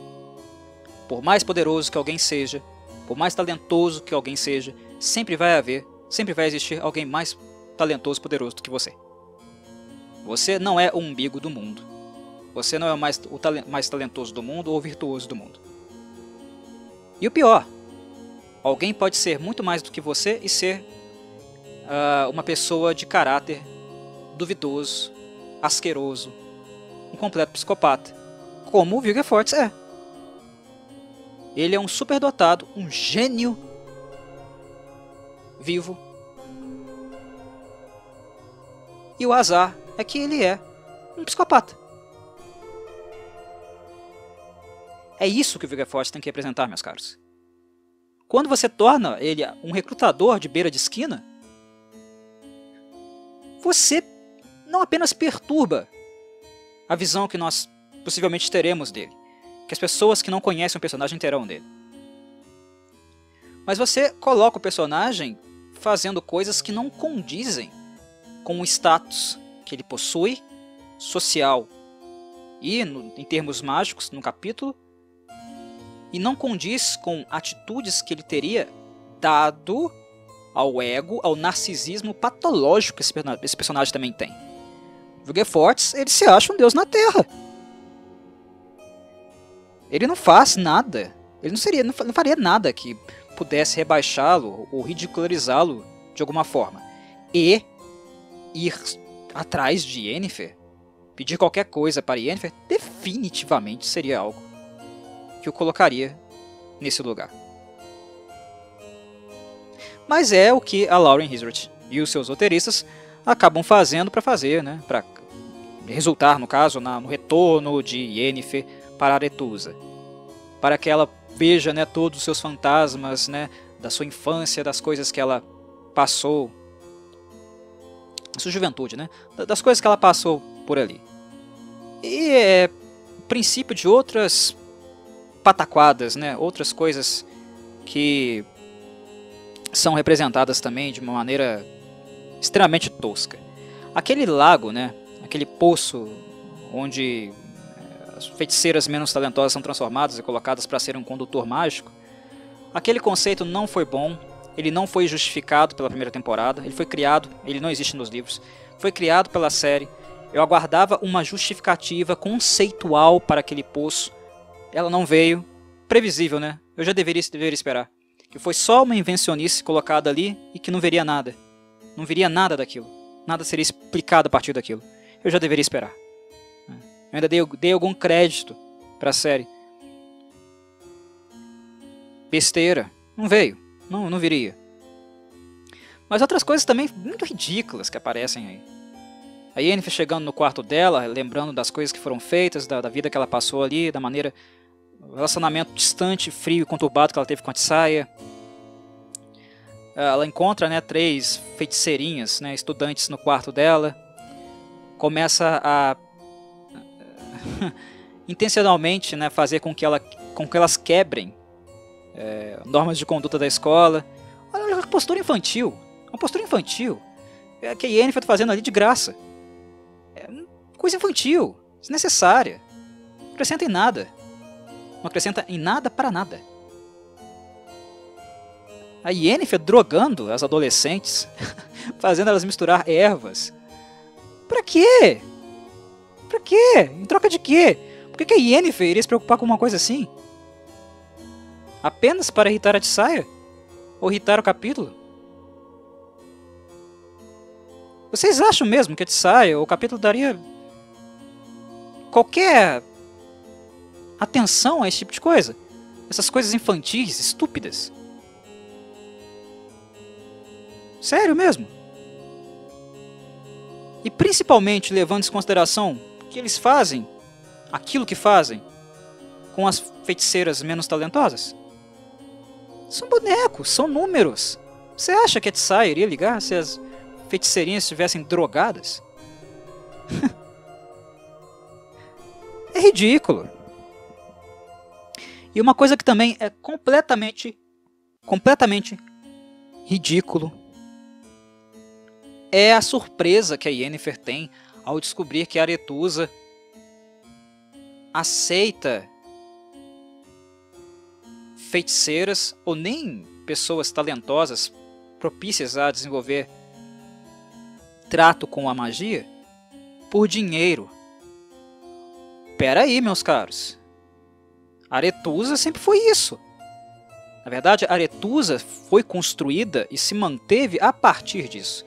Por mais poderoso que alguém seja, por mais talentoso que alguém seja, sempre vai existir alguém mais talentoso e poderoso do que você. Você não é o umbigo do mundo. Você não é o mais talentoso do mundo ou virtuoso do mundo. E o pior, alguém pode ser muito mais do que você e ser uma pessoa de caráter duvidoso, asqueroso, um completo psicopata, como o Vilgefortz é. Ele é um superdotado, um gênio vivo. E o azar é que ele é um psicopata. É isso que o Vilgefortz tem que representar, meus caros. Quando você torna ele um recrutador de beira de esquina, você não apenas perturba a visão que nós possivelmente teremos dele, que as pessoas que não conhecem o personagem terão dele, mas você coloca o personagem fazendo coisas que não condizem com o status que ele possui, social e em termos mágicos no capítulo, e não condiz com atitudes que ele teria dado ao ego, ao narcisismo patológico que esse personagem também tem. Vilgefortz, ele se acha um deus na Terra. Ele não faz nada. Ele não faria nada que pudesse rebaixá-lo ou ridicularizá-lo de alguma forma. E ir atrás de Yennefer, pedir qualquer coisa para Yennefer, definitivamente seria algo que o colocaria nesse lugar. Mas é o que a Lauren Hissrich e os seus roteiristas acabam fazendo para fazer, né, para resultar, no caso, no retorno de Yennefer para Aretusa, para que ela veja, né, todos os seus fantasmas, né, da sua infância, das coisas que ela passou, da sua juventude, né, das coisas que ela passou por ali. E é princípio de outras pataquadas, né, outras coisas que são representadas também de uma maneira extremamente tosca. Aquele lago, né, aquele poço onde as feiticeiras menos talentosas são transformadas e colocadas para ser um condutor mágico, aquele conceito não foi bom, ele não foi justificado pela primeira temporada, ele foi criado, ele não existe nos livros, foi criado pela série. Eu aguardava uma justificativa conceitual para aquele poço, ela não veio, previsível, né? Eu já deveria esperar. Que foi só uma invencionice colocada ali e que não veria nada. Não viria nada daquilo. Nada seria explicado a partir daquilo. Eu já deveria esperar. Eu ainda dei algum crédito para a série. Besteira. Não veio. Não viria. Mas outras coisas também muito ridículas que aparecem aí. A Yennefer chegando no quarto dela, lembrando das coisas que foram feitas, da vida que ela passou ali, da maneira... o relacionamento distante, frio e conturbado que ela teve com a Tissaia. Ela encontra, né, 3 feiticeirinhas, né, estudantes no quarto dela. Começa a intencionalmente, né, fazer com que elas quebrem normas de conduta da escola. Olha uma postura infantil. Uma postura infantil. Que a Yennefer está fazendo ali de graça. Coisa infantil. Desnecessária. Não acrescenta em nada. Não acrescenta em nada para nada. A Yennefer drogando as adolescentes, fazendo elas misturar ervas. Pra quê? Pra quê? Em troca de quê? Por que a Yennefer iria se preocupar com uma coisa assim? Apenas para irritar a Tissaia? Ou irritar o capítulo? Vocês acham mesmo que a Tissaia ou o capítulo daria qualquer atenção a esse tipo de coisa? Essas coisas infantis, estúpidas. Sério mesmo? E principalmente levando em consideração que eles fazem aquilo que fazem com as feiticeiras menos talentosas? São bonecos, são números. Você acha que a Tissaia iria ligar se as feiticeirinhas estivessem drogadas? É ridículo. E uma coisa que também é completamente ridículo é a surpresa que a Yennefer tem ao descobrir que a Aretusa aceita feiticeiras ou nem pessoas talentosas propícias a desenvolver trato com a magia por dinheiro. Pera aí, meus caros. Aretusa sempre foi isso. Na verdade, Aretusa foi construída e se manteve a partir disso.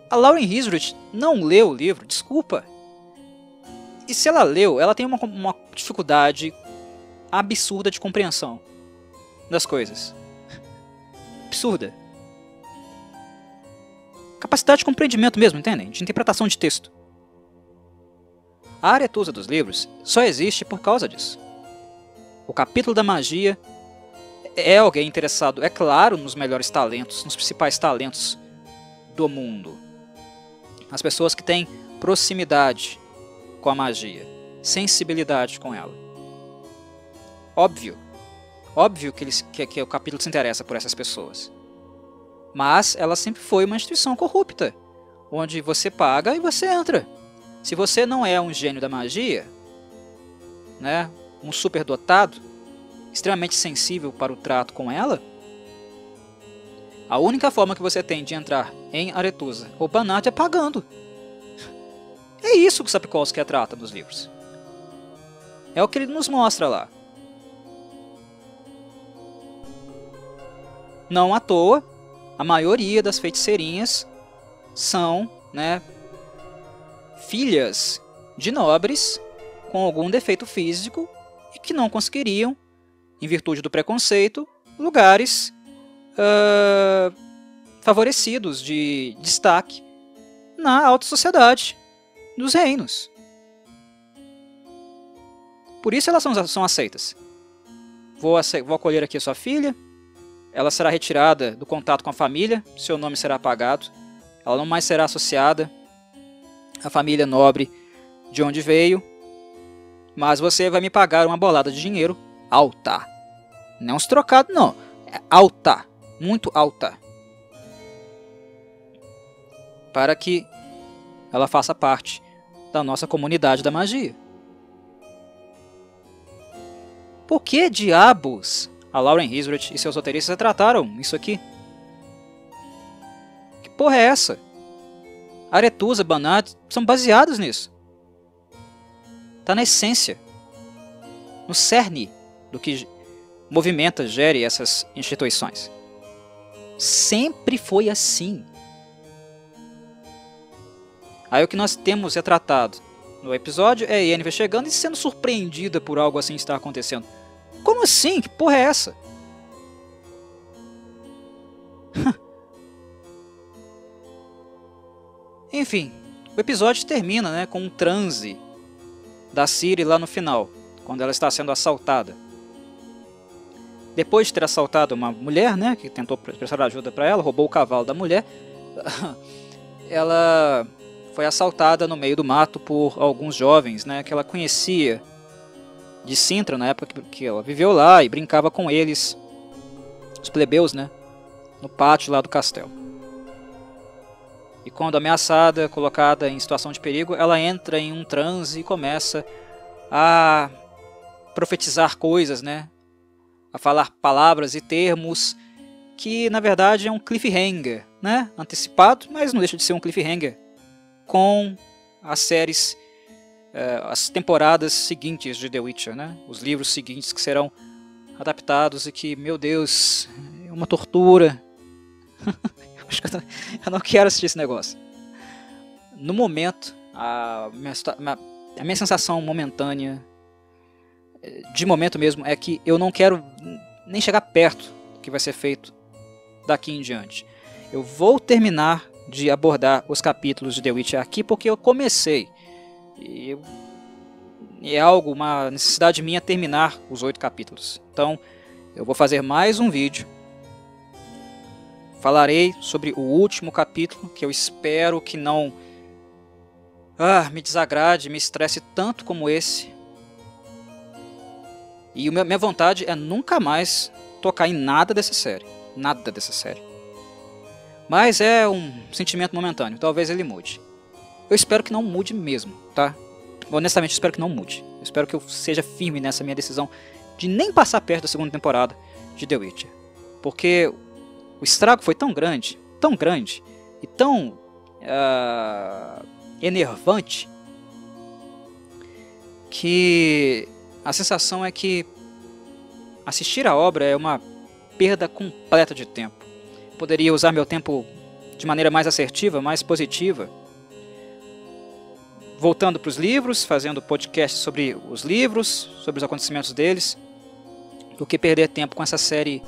A Lauren Hissrich não leu o livro, desculpa. E se ela leu, ela tem uma dificuldade absurda de compreensão das coisas. Absurda. Capacidade de compreendimento mesmo, entendem? De interpretação de texto. A Aretusa dos livros só existe por causa disso. O capítulo da magia é alguém interessado, é claro, nos melhores talentos, nos principais talentos do mundo. As pessoas que têm proximidade com a magia, sensibilidade com ela. Óbvio que o capítulo se interessa por essas pessoas. Mas ela sempre foi uma instituição corrupta, onde você paga e você entra. Se você não é um gênio da magia, né, um superdotado, extremamente sensível para o trato com ela, a única forma que você tem de entrar em Aretusa ou Banat é pagando. É isso que Sapkowski retrata nos livros. É o que ele nos mostra lá. Não à toa, a maioria das feiticeirinhas são né, filhas de nobres com algum defeito físico e que não conseguiriam, em virtude do preconceito, lugares favorecidos de destaque na alta sociedade dos reinos. Por isso elas são aceitas. Vou acolher aqui a sua filha, ela será retirada do contato com a família, seu nome será apagado, ela não mais será associada à família nobre de onde veio, mas você vai me pagar uma bolada de dinheiro alta. Não uns trocados, não. É alta. Muito alta. Para que ela faça parte da nossa comunidade da magia. Por que diabos a Lauren Hissrich e seus roteiristas trataram isso aqui? Que porra é essa? Aretusa, Banat são baseados nisso. Está na essência, no cerne do que movimenta, gere essas instituições. Sempre foi assim. Aí o que nós temos retratado no episódio é a Yennefer chegando e sendo surpreendida por algo assim estar acontecendo. Como assim? Que porra é essa? Enfim, o episódio termina, né, com um transe da Ciri lá no final, quando ela está sendo assaltada. Depois de ter assaltado uma mulher, né, que tentou prestar ajuda para ela, roubou o cavalo da mulher, ela foi assaltada no meio do mato por alguns jovens, né, que ela conhecia de Cintra, na época que ela viveu lá e brincava com eles, os plebeus, né, no pátio lá do castelo. E quando ameaçada, colocada em situação de perigo, ela entra em um transe e começa a profetizar coisas, né, a falar palavras e termos que na verdade é um cliffhanger, né, antecipado, mas não deixa de ser um cliffhanger com as séries, as temporadas seguintes de The Witcher, né? Os livros seguintes que serão adaptados e que, meu Deus, é uma tortura. Eu não quero assistir esse negócio. No momento, a minha sensação momentânea, de momento mesmo, é que eu não quero nem chegar perto do que vai ser feito daqui em diante. Eu vou terminar de abordar os capítulos de The Witcher aqui porque eu comecei. E é uma necessidade minha terminar os 8 capítulos. Então eu vou fazer mais um vídeo. Falarei sobre o último capítulo, que eu espero que não me desagrade, me estresse tanto como esse. E minha vontade é nunca mais tocar em nada dessa série. Nada dessa série. Mas é um sentimento momentâneo, talvez ele mude. Eu espero que não mude mesmo, tá? Honestamente, eu espero que não mude. Eu espero que eu seja firme nessa minha decisão de nem passar perto da segunda temporada de The Witcher. Porque o estrago foi tão grande e tão enervante, que a sensação é que assistir a obra é uma perda completa de tempo. Eu poderia usar meu tempo de maneira mais assertiva, mais positiva, voltando para os livros, fazendo podcast sobre os livros, sobre os acontecimentos deles, do que perder tempo com essa série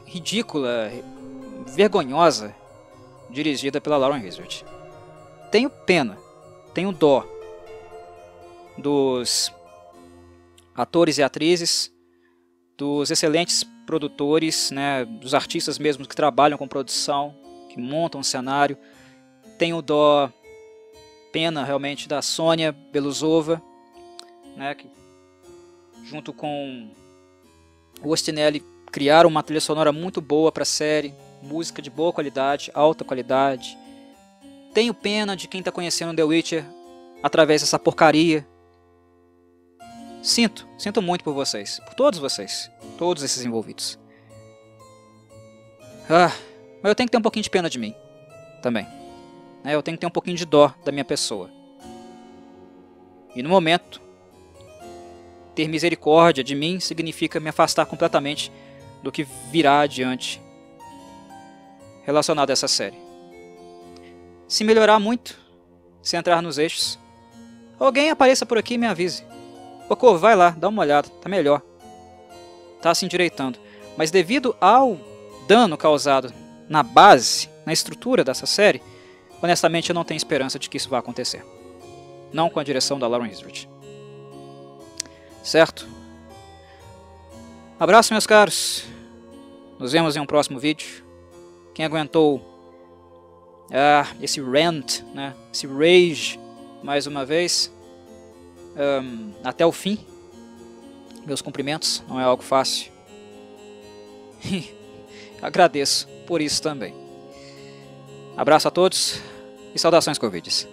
ridícula, vergonhosa, dirigida pela Lauren Hissrich. Tenho pena, tenho dó dos atores e atrizes, dos excelentes produtores, né, dos artistas mesmos que trabalham com produção, que montam o cenário. Tenho dó, pena realmente da Sônia Belousova, né, que junto com o Ostinelli criaram uma trilha sonora muito boa para a série, música de boa qualidade, alta qualidade. Tenho pena de quem está conhecendo The Witcher através dessa porcaria. Sinto muito por vocês, por todos vocês, todos esses envolvidos. Mas eu tenho que ter um pouquinho de pena de mim, também. Eu tenho que ter um pouquinho de dó da minha pessoa. E no momento, ter misericórdia de mim significa me afastar completamente do que virá adiante relacionado a essa série. Se melhorar muito, se entrar nos eixos, alguém apareça por aqui e me avise. Pô, vai lá, dá uma olhada, tá melhor. Tá se endireitando. Mas devido ao dano causado na base, na estrutura dessa série, honestamente eu não tenho esperança de que isso vá acontecer. Não com a direção da Lauren Hisrich. Certo? Abraço, meus caros. Nos vemos em um próximo vídeo. Quem aguentou esse rant, né? Esse rage, mais uma vez, até o fim, meus cumprimentos, não é algo fácil. Agradeço por isso também. Abraço a todos e saudações Covides.